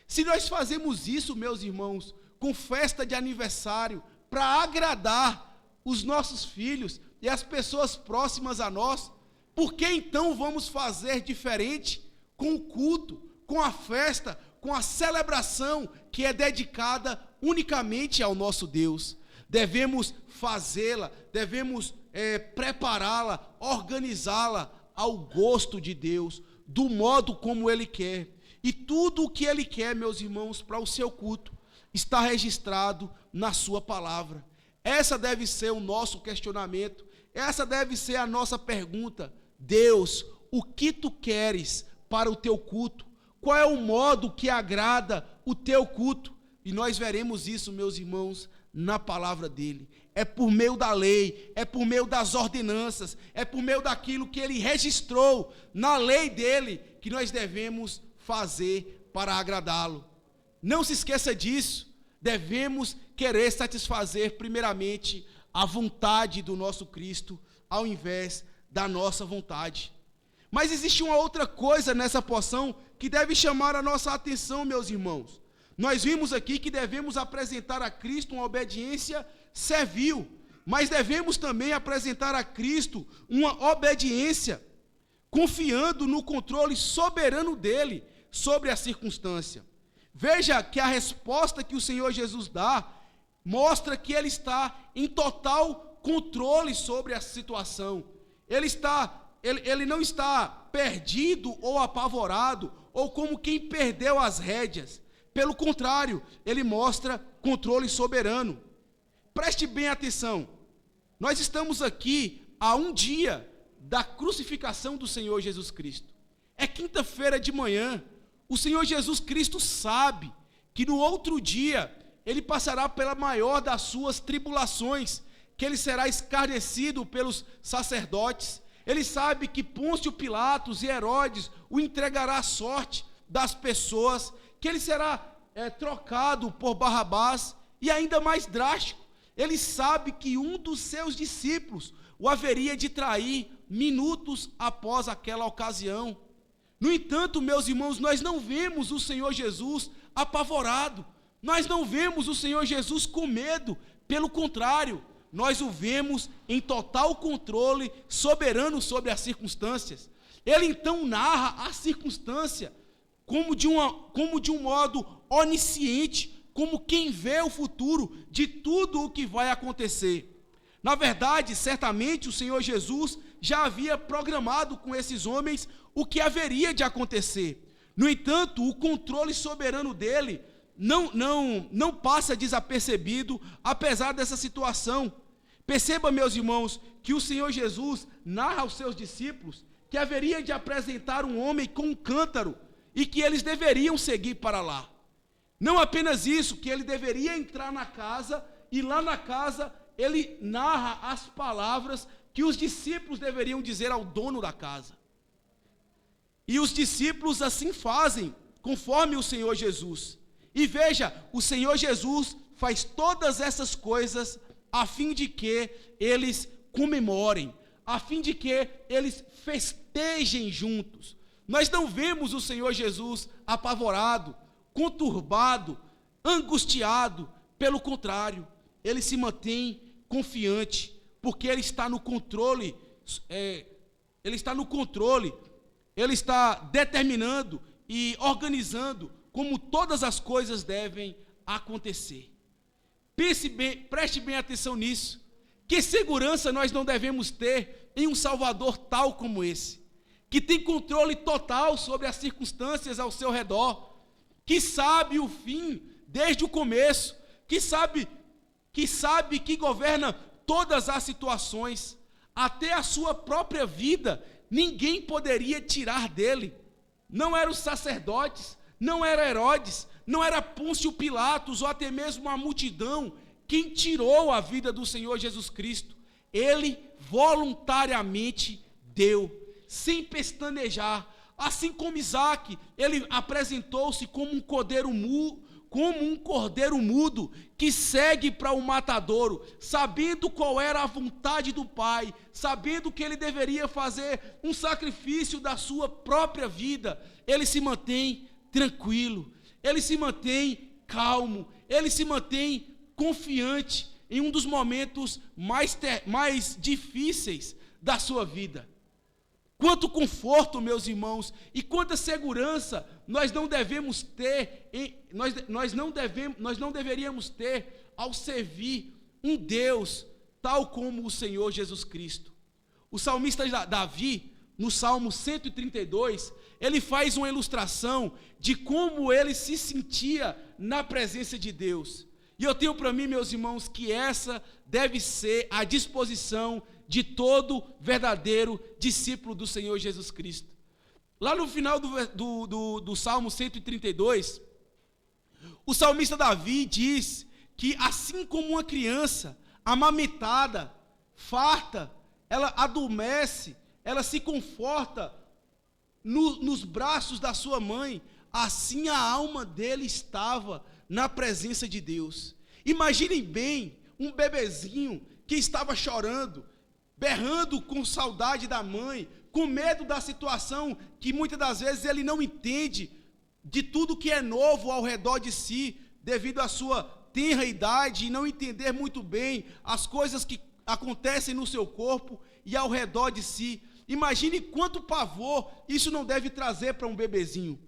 Se nós fazemos isso, meus irmãos, com festa de aniversário, para agradar os nossos filhos e as pessoas próximas a nós, por que então vamos fazer diferente com o culto, com a festa, com a celebração que é dedicada unicamente ao nosso Deus? Devemos fazê-la, devemos prepará-la, organizá-la ao gosto de Deus, do modo como Ele quer. E tudo o que Ele quer, meus irmãos, para o seu culto, está registrado na sua palavra. Essa deve ser o nosso questionamento, essa deve ser a nossa pergunta: Deus, o que tu queres para o teu culto? Qual é o modo que agrada o teu culto? E nós veremos isso, meus irmãos, na palavra dele. É por meio da lei, é por meio das ordenanças, é por meio daquilo que ele registrou na lei dele, que nós devemos fazer para agradá-lo. Não se esqueça disso. Devemos querer satisfazer primeiramente a vontade do nosso Cristo, ao invés da nossa vontade. Mas existe uma outra coisa nessa porção que deve chamar a nossa atenção, meus irmãos. Nós vimos aqui que devemos apresentar a Cristo uma obediência servil, mas devemos também apresentar a Cristo uma obediência confiando no controle soberano dele sobre a circunstância. Veja que a resposta que o Senhor Jesus dá mostra que ele está em total controle sobre a situação. Ele não está perdido ou apavorado, ou como quem perdeu as rédeas. Pelo contrário, ele mostra controle soberano. Preste bem atenção. Nós estamos aqui a um dia da crucificação do Senhor Jesus Cristo. É quinta-feira de manhã. O Senhor Jesus Cristo sabe que no outro dia ele passará pela maior das suas tribulações, que ele será escarnecido pelos sacerdotes. Ele sabe que Pôncio Pilatos e Herodes o entregará à sorte das pessoas, que ele será trocado por Barrabás, e ainda mais drástico, ele sabe que um dos seus discípulos o haveria de trair minutos após aquela ocasião. No entanto, meus irmãos, nós não vemos o Senhor Jesus apavorado, nós não vemos o Senhor Jesus com medo, pelo contrário, nós o vemos em total controle soberano sobre as circunstâncias. Ele então narra a circunstância como de um modo onisciente, como quem vê o futuro de tudo o que vai acontecer. Na verdade, certamente o Senhor Jesus já havia programado com esses homens o que haveria de acontecer. No entanto, o controle soberano dele não passa desapercebido, apesar dessa situação. Perceba, meus irmãos, que o Senhor Jesus narra aos seus discípulos que haveria de apresentar um homem com um cântaro e que eles deveriam seguir para lá. Não apenas isso, que ele deveria entrar na casa e lá na casa ele narra as palavras que os discípulos deveriam dizer ao dono da casa. E os discípulos assim fazem, conforme o Senhor Jesus. E veja, o Senhor Jesus faz todas essas coisas a fim de que eles comemorem, a fim de que eles festejem juntos. Nós não vemos o Senhor Jesus apavorado, conturbado, angustiado. Pelo contrário, ele se mantém confiante, porque ele está no controle, ele está determinando e organizando como todas as coisas devem acontecer. Preste bem atenção nisso. Que segurança nós não devemos ter em um Salvador tal como esse, que tem controle total sobre as circunstâncias ao seu redor, que sabe o fim desde o começo, que sabe que governa todas as situações, até a sua própria vida, ninguém poderia tirar dele. Não eram os sacerdotes, não era Herodes, não era Pôncio Pilatos, ou até mesmo a multidão, quem tirou a vida do Senhor Jesus Cristo. Ele voluntariamente deu, sem pestanejar. Assim como Isaac, ele apresentou-se como um cordeiro mudo, que segue para o matadouro, sabendo qual era a vontade do Pai, sabendo que ele deveria fazer um sacrifício da sua própria vida. Ele se mantém tranquilo, ele se mantém calmo, ele se mantém confiante em um dos momentos mais difíceis da sua vida. Quanto conforto, meus irmãos, e quanta segurança nós não devemos ter, nós não deveríamos ter ao servir um Deus tal como o Senhor Jesus Cristo. O salmista Davi, no Salmo 132, ele faz uma ilustração de como ele se sentia na presença de Deus. E eu tenho para mim, meus irmãos, que essa deve ser a disposição de todo verdadeiro discípulo do Senhor Jesus Cristo. Lá no final do Salmo 132, o salmista Davi diz que assim como uma criança amamentada, farta, ela adormece, ela se conforta nos braços da sua mãe, assim a alma dele estava na presença de Deus. Imaginem bem um bebezinho que estava chorando, berrando com saudade da mãe, com medo da situação que muitas das vezes ele não entende de tudo que é novo ao redor de si, devido à sua tenra idade e não entender muito bem as coisas que acontecem no seu corpo e ao redor de si. Imagine quanto pavor isso não deve trazer para um bebezinho.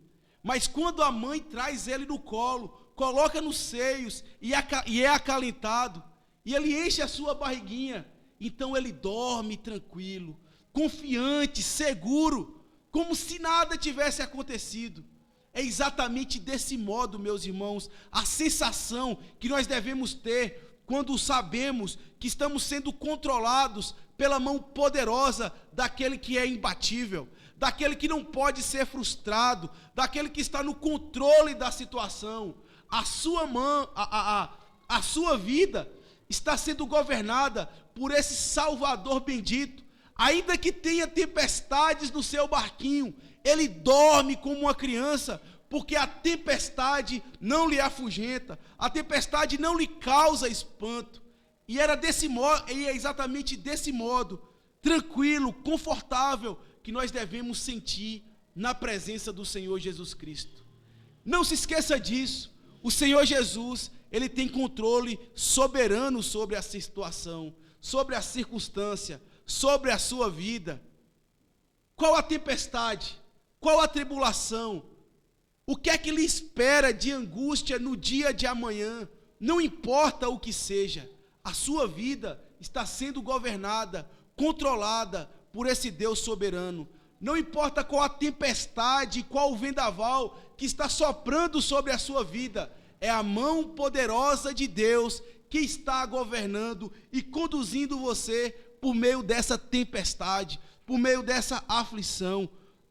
Mas quando a mãe traz ele no colo, coloca nos seios e é acalentado, e ele enche a sua barriguinha, então ele dorme tranquilo, confiante, seguro, como se nada tivesse acontecido. É exatamente desse modo, meus irmãos, a sensação que nós devemos ter quando sabemos que estamos sendo controlados pela mão poderosa daquele que é imbatível, daquele que não pode ser frustrado, daquele que está no controle da situação. A sua mão, a sua vida está sendo governada por esse Salvador bendito. Ainda que tenha tempestades no seu barquinho, ele dorme como uma criança, porque a tempestade não lhe afugenta, a tempestade não lhe causa espanto. E era desse modo, e é exatamente desse modo, tranquilo, confortável, que nós devemos sentir na presença do Senhor Jesus Cristo. Não se esqueça disso. O Senhor Jesus, ele tem controle soberano sobre a situação, sobre a circunstância, sobre a sua vida. Qual a tempestade? Qual a tribulação? O que é que lhe espera de angústia no dia de amanhã? Não importa o que seja, a sua vida está sendo governada, controlada por esse Deus soberano. Não importa qual a tempestade, qual o vendaval que está soprando sobre a sua vida, é a mão poderosa de Deus que está governando e conduzindo você por meio dessa tempestade, por meio dessa aflição.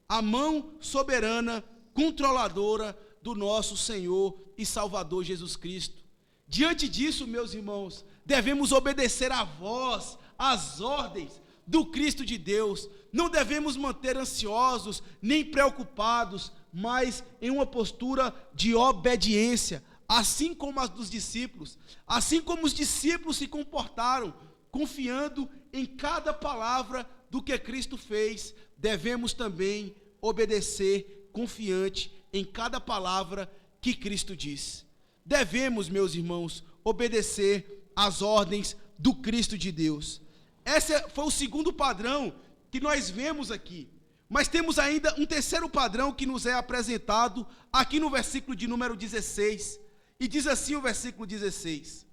A mão soberana, controladora do nosso Senhor e Salvador Jesus Cristo. Diante disso, meus irmãos, devemos obedecer à voz, às ordens do Cristo de Deus. Não devemos manter ansiosos, nem preocupados, mas em uma postura de obediência, assim como as dos discípulos. Assim como os discípulos se comportaram, confiando em cada palavra do que Cristo fez, devemos também obedecer confiante em cada palavra que Cristo diz. Devemos, meus irmãos, obedecer às ordens do Cristo de Deus. Esse foi o segundo padrão que nós vemos aqui. Mas temos ainda um terceiro padrão que nos é apresentado aqui no versículo de número 16. E diz assim o versículo 16: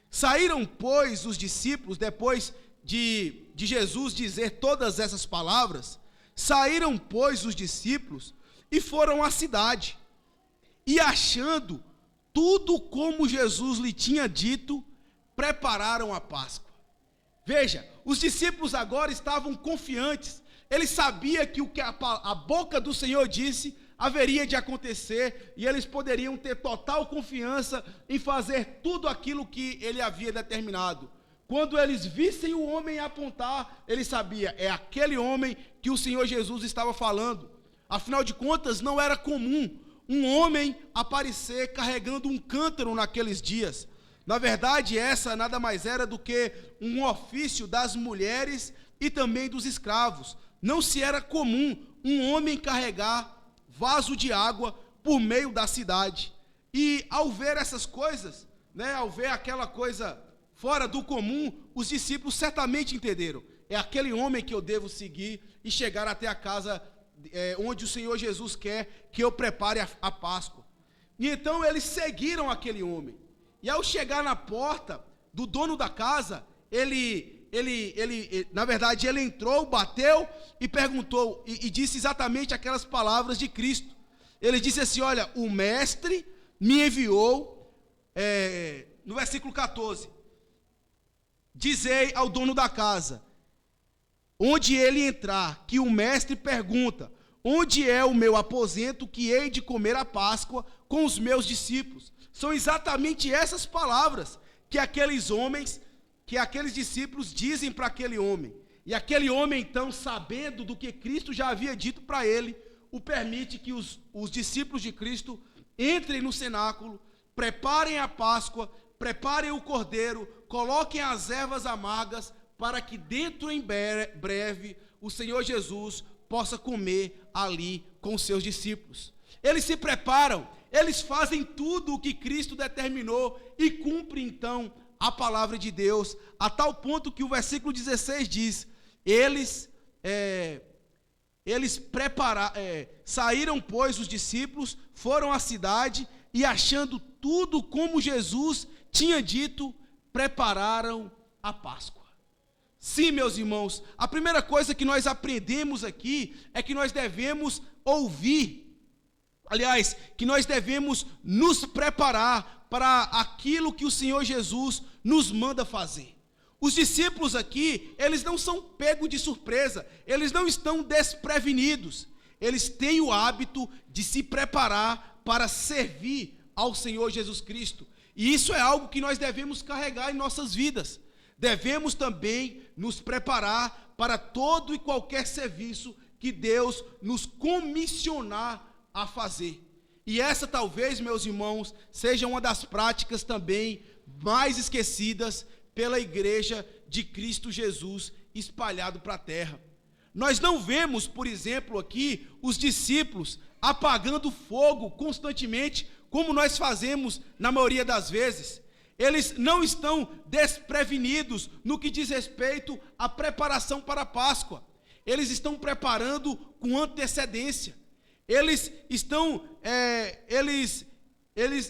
Saíram, pois, os discípulos, depois de Jesus dizer todas essas palavras, saíram, pois, os discípulos e foram à cidade. E achando tudo como Jesus lhe tinha dito, prepararam a Páscoa. Veja, os discípulos agora estavam confiantes. Eles sabiam que o que a boca do Senhor disse haveria de acontecer, e eles poderiam ter total confiança em fazer tudo aquilo que ele havia determinado. Quando eles vissem o homem apontar, eles sabiam, é aquele homem que o Senhor Jesus estava falando. Afinal de contas, não era comum um homem aparecer carregando um cântaro naqueles dias. Na verdade, essa nada mais era do que um ofício das mulheres e também dos escravos. Não se era comum um homem carregar vaso de água por meio da cidade. E ao ver essas coisas, ao ver aquela coisa fora do comum, os discípulos certamente entenderam. É aquele homem que eu devo seguir e chegar até a casa onde o Senhor Jesus quer que eu prepare a Páscoa. E então eles seguiram aquele homem. E ao chegar na porta do dono da casa, na verdade, ele entrou, bateu e perguntou, e disse exatamente aquelas palavras de Cristo. Ele disse assim: olha, o mestre me enviou, no versículo 14, dizei ao dono da casa, onde ele entrar, que o mestre pergunta, onde é o meu aposento que hei de comer a Páscoa com os meus discípulos? São exatamente essas palavras que aqueles discípulos dizem para aquele homem. E aquele homem, então, sabendo do que Cristo já havia dito para ele, o permite que os discípulos de Cristo entrem no cenáculo, preparem a Páscoa, preparem o cordeiro, coloquem as ervas amargas, para que dentro em breve o Senhor Jesus possa comer ali com os seus discípulos. Eles se preparam, eles fazem tudo o que Cristo determinou e cumprem então a palavra de Deus, a tal ponto que o versículo 16 diz: saíram, pois, os discípulos, foram à cidade e, achando tudo como Jesus tinha dito, prepararam a Páscoa. Sim, meus irmãos, a primeira coisa que nós aprendemos aqui é que nós devemos ouvir, aliás, que nós devemos nos preparar para aquilo que o Senhor Jesus nos manda fazer. Os discípulos aqui, eles não são pegos de surpresa, eles não estão desprevenidos, eles têm o hábito de se preparar para servir ao Senhor Jesus Cristo, e isso é algo que nós devemos carregar em nossas vidas. Devemos também nos preparar para todo e qualquer serviço que Deus nos comissionar a fazer. E essa talvez, meus irmãos, seja uma das práticas também mais esquecidas pela igreja de Cristo Jesus espalhado para a terra. Nós não vemos, por exemplo, aqui os discípulos apagando fogo constantemente, como nós fazemos na maioria das vezes. Eles não estão desprevenidos no que diz respeito à preparação para a Páscoa. Eles estão preparando com antecedência. Eles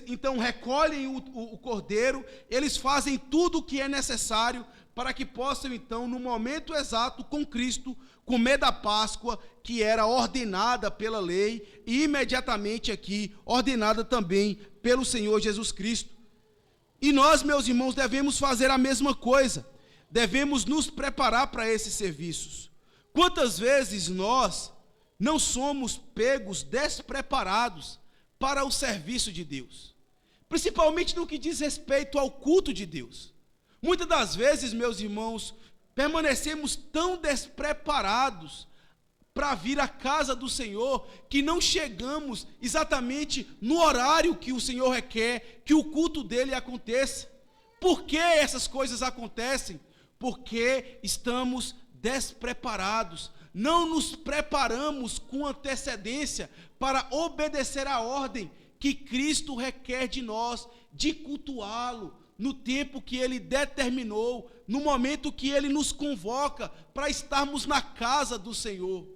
então recolhem o cordeiro, eles fazem tudo o que é necessário para que possam então, no momento exato, com Cristo, comer da Páscoa que era ordenada pela lei e imediatamente aqui ordenada também pelo Senhor Jesus Cristo. E nós, meus irmãos, devemos fazer a mesma coisa, devemos nos preparar para esses serviços. Quantas vezes nós não somos pegos despreparados para o serviço de Deus, principalmente no que diz respeito ao culto de Deus. Muitas das vezes, meus irmãos, permanecemos tão despreparados para vir à casa do Senhor, que não chegamos exatamente no horário que o Senhor requer que o culto dele aconteça. Por que essas coisas acontecem? Porque estamos despreparados, não nos preparamos com antecedência para obedecer à ordem que Cristo requer de nós, de cultuá-lo no tempo que ele determinou, no momento que ele nos convoca para estarmos na casa do Senhor.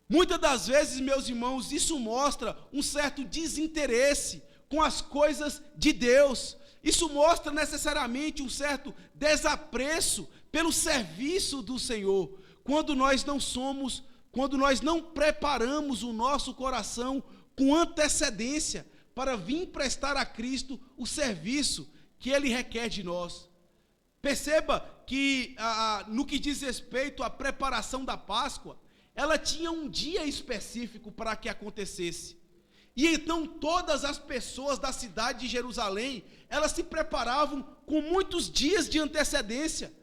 Muitas das vezes, meus irmãos, isso mostra um certo desinteresse com as coisas de Deus. Isso mostra necessariamente um certo desapreço pelo serviço do Senhor, quando nós não preparamos o nosso coração com antecedência para vir prestar a Cristo o serviço que Ele requer de nós. Perceba que no que diz respeito à preparação da Páscoa, ela tinha um dia específico para que acontecesse. E então todas as pessoas da cidade de Jerusalém, elas se preparavam com muitos dias de antecedência.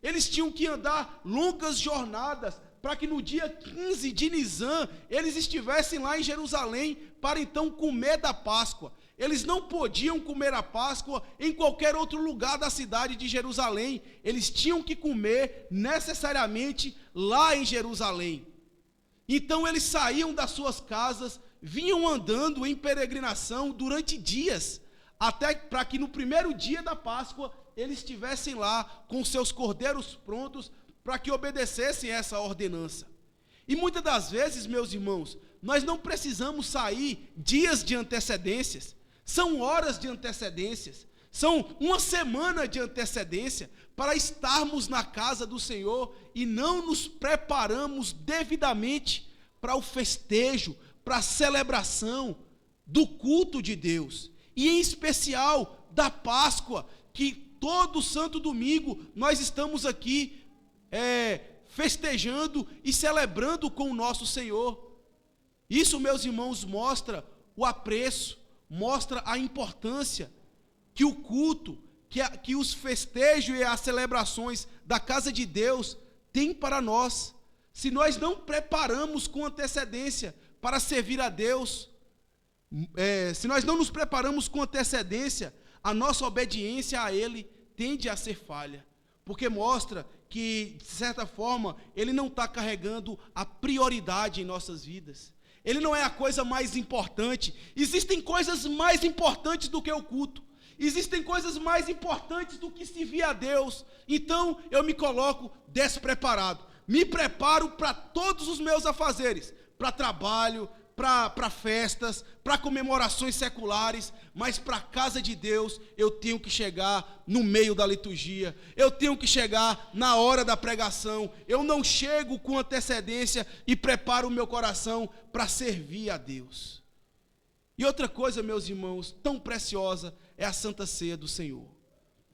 Eles tinham que andar longas jornadas para que no dia 15 de Nisan eles estivessem lá em Jerusalém para então comer da Páscoa. Eles não podiam comer a Páscoa em qualquer outro lugar da cidade de Jerusalém. Eles tinham que comer necessariamente lá em Jerusalém. Então eles saíam das suas casas, vinham andando em peregrinação durante dias, até para que no primeiro dia da Páscoa eles estivessem lá com seus cordeiros prontos para que obedecessem essa ordenança. E muitas das vezes, meus irmãos, nós não precisamos sair dias de antecedências, são horas de antecedências, são uma semana de antecedência para estarmos na casa do Senhor e não nos preparamos devidamente para o festejo, para a celebração do culto de Deus, e em especial da Páscoa, que todo santo domingo nós estamos aqui festejando e celebrando com o nosso Senhor. Isso, meus irmãos, mostra o apreço, mostra a importância que o culto, que os festejos e as celebrações da casa de Deus têm para nós. Se nós não preparamos com antecedência para servir a Deus, se nós não nos preparamos com antecedência, a nossa obediência a Ele tende a ser falha, porque mostra que, de certa forma, Ele não está carregando a prioridade em nossas vidas. Ele não é a coisa mais importante. Existem coisas mais importantes do que o culto. Existem coisas mais importantes do que servir a Deus. Então, eu me coloco despreparado. Me preparo para todos os meus afazeres, para trabalho, para festas, para comemorações seculares, mas para a casa de Deus eu tenho que chegar no meio da liturgia, eu tenho que chegar na hora da pregação. Eu não chego com antecedência e preparo o meu coração para servir a Deus. E outra coisa, meus irmãos, tão preciosa é a Santa Ceia do Senhor.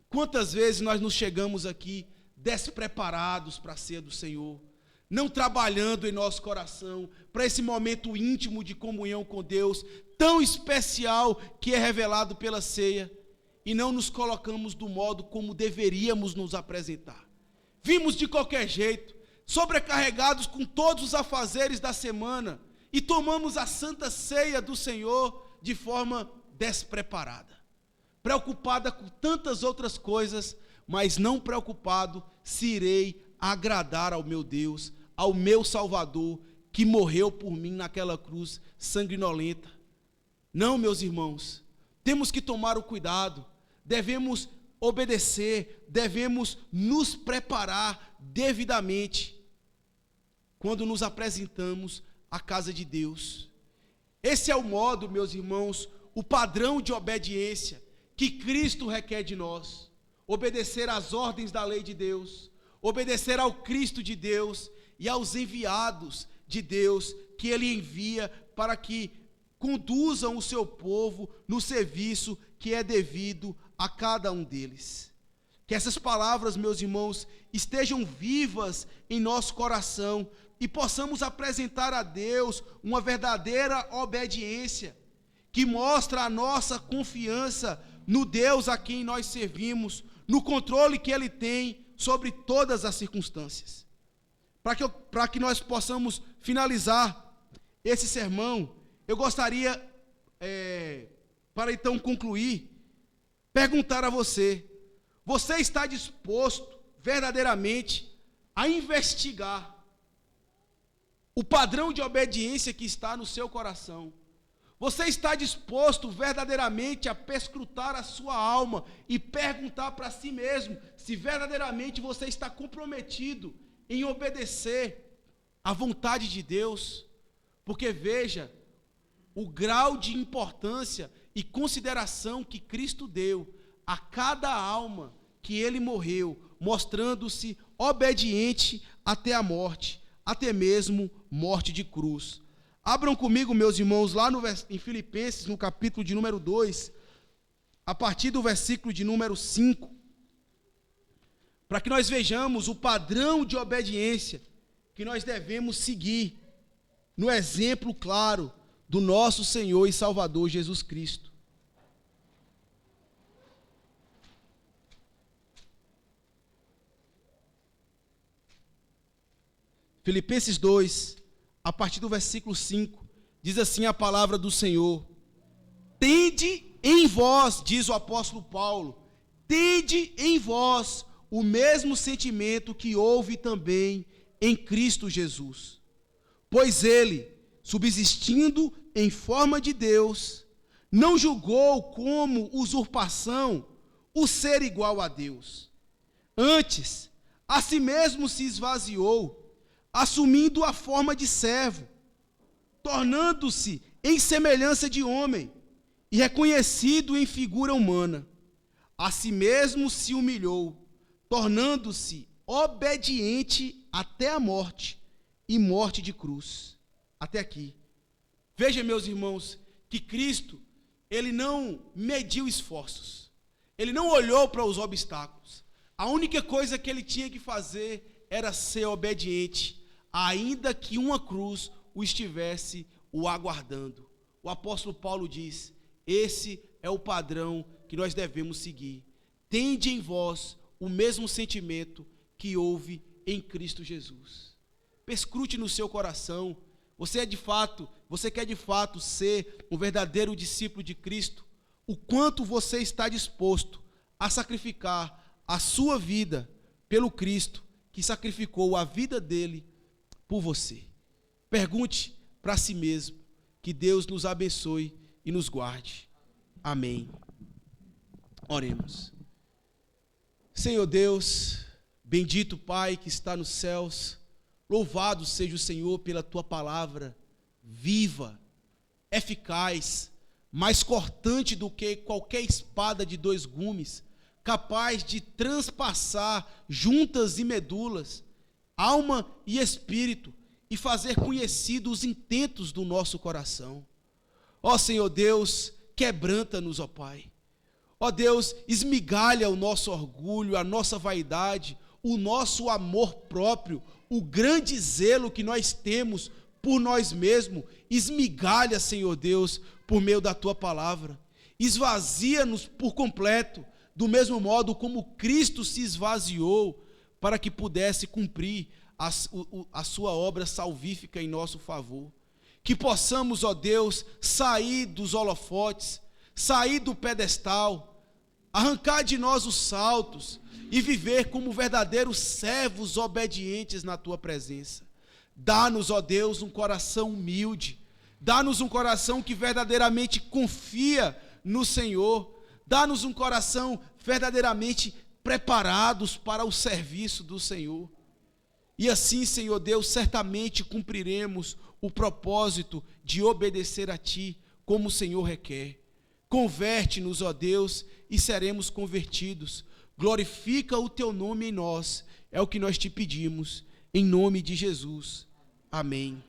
Quantas vezes nós nos chegamos aqui despreparados para a ceia do Senhor, não trabalhando em nosso coração para esse momento íntimo de comunhão com Deus, tão especial que é revelado pela ceia, e não nos colocamos do modo como deveríamos nos apresentar. Vimos de qualquer jeito, sobrecarregados com todos os afazeres da semana, e tomamos a Santa Ceia do Senhor de forma despreparada, preocupada com tantas outras coisas, mas não preocupado se irei agradar ao meu Deus, ao meu Salvador, que morreu por mim naquela cruz sanguinolenta. Não, meus irmãos, temos que tomar o cuidado, devemos obedecer, devemos nos preparar devidamente quando nos apresentamos à casa de Deus. Esse é o modo, meus irmãos, o padrão de obediência que Cristo requer de nós: obedecer às ordens da lei de Deus, obedecer ao Cristo de Deus e aos enviados de Deus que Ele envia para que conduzam o seu povo no serviço que é devido a cada um deles. Que essas palavras, meus irmãos, estejam vivas em nosso coração e possamos apresentar a Deus uma verdadeira obediência que mostra a nossa confiança no Deus a quem nós servimos, no controle que Ele tem sobre todas as circunstâncias. Para que nós possamos finalizar esse sermão, eu gostaria, para então concluir, perguntar a você: você está disposto verdadeiramente a investigar o padrão de obediência que está no seu coração? Você está disposto verdadeiramente a perscrutar a sua alma e perguntar para si mesmo se verdadeiramente você está comprometido em obedecer à vontade de Deus? Porque veja o grau de importância e consideração que Cristo deu a cada alma que Ele morreu, mostrando-se obediente até a morte, até mesmo morte de cruz. Abram comigo, meus irmãos, lá em Filipenses, no capítulo de número 2, a partir do versículo de número 5, para que nós vejamos o padrão de obediência que nós devemos seguir no exemplo claro do nosso Senhor e Salvador Jesus Cristo. Filipenses 2, a partir do versículo 5, diz assim a palavra do Senhor: tende em vós, diz o apóstolo Paulo, tende em vós o mesmo sentimento que houve também em Cristo Jesus. Pois ele, subsistindo em forma de Deus, não julgou como usurpação o ser igual a Deus. Antes, a si mesmo se esvaziou, assumindo a forma de servo, tornando-se em semelhança de homem, e reconhecido em figura humana. A si mesmo se humilhou, tornando-se obediente até a morte, e morte de cruz. Até aqui. Veja, meus irmãos, que Cristo, Ele não mediu esforços, Ele não olhou para os obstáculos. A única coisa que Ele tinha que fazer era ser obediente, ainda que uma cruz o estivesse o aguardando. O apóstolo Paulo diz: esse é o padrão que nós devemos seguir. Tende em vós o mesmo sentimento que houve em Cristo Jesus. Perscrute no seu coração. Você quer de fato ser um verdadeiro discípulo de Cristo? O quanto você está disposto a sacrificar a sua vida pelo Cristo, que sacrificou a vida dele por você. Pergunte para si mesmo. Que Deus nos abençoe e nos guarde. Amém. Oremos. Senhor Deus, bendito Pai que está nos céus, louvado seja o Senhor pela tua palavra viva, eficaz, mais cortante do que qualquer espada de 2 gumes, capaz de transpassar juntas e medulas, alma e espírito, e fazer conhecidos os intentos do nosso coração. Ó Senhor Deus, quebranta-nos, ó Pai. Ó Deus, esmigalha o nosso orgulho, a nossa vaidade, o nosso amor próprio, o grande zelo que nós temos por nós mesmos. Esmigalha, Senhor Deus, por meio da Tua palavra. Esvazia-nos por completo, do mesmo modo como Cristo se esvaziou para que pudesse cumprir a sua obra salvífica em nosso favor. Que possamos, ó Deus, sair dos holofotes, sair do pedestal, arrancar de nós os saltos e viver como verdadeiros servos obedientes na Tua presença. Dá-nos, ó Deus, um coração humilde, dá-nos um coração que verdadeiramente confia no Senhor, dá-nos um coração verdadeiramente preparados para o serviço do Senhor. E assim, Senhor Deus, certamente cumpriremos o propósito de obedecer a Ti, como o Senhor requer. Converte-nos, ó Deus, e seremos convertidos. Glorifica o Teu nome em nós, é o que nós te pedimos, em nome de Jesus. Amém.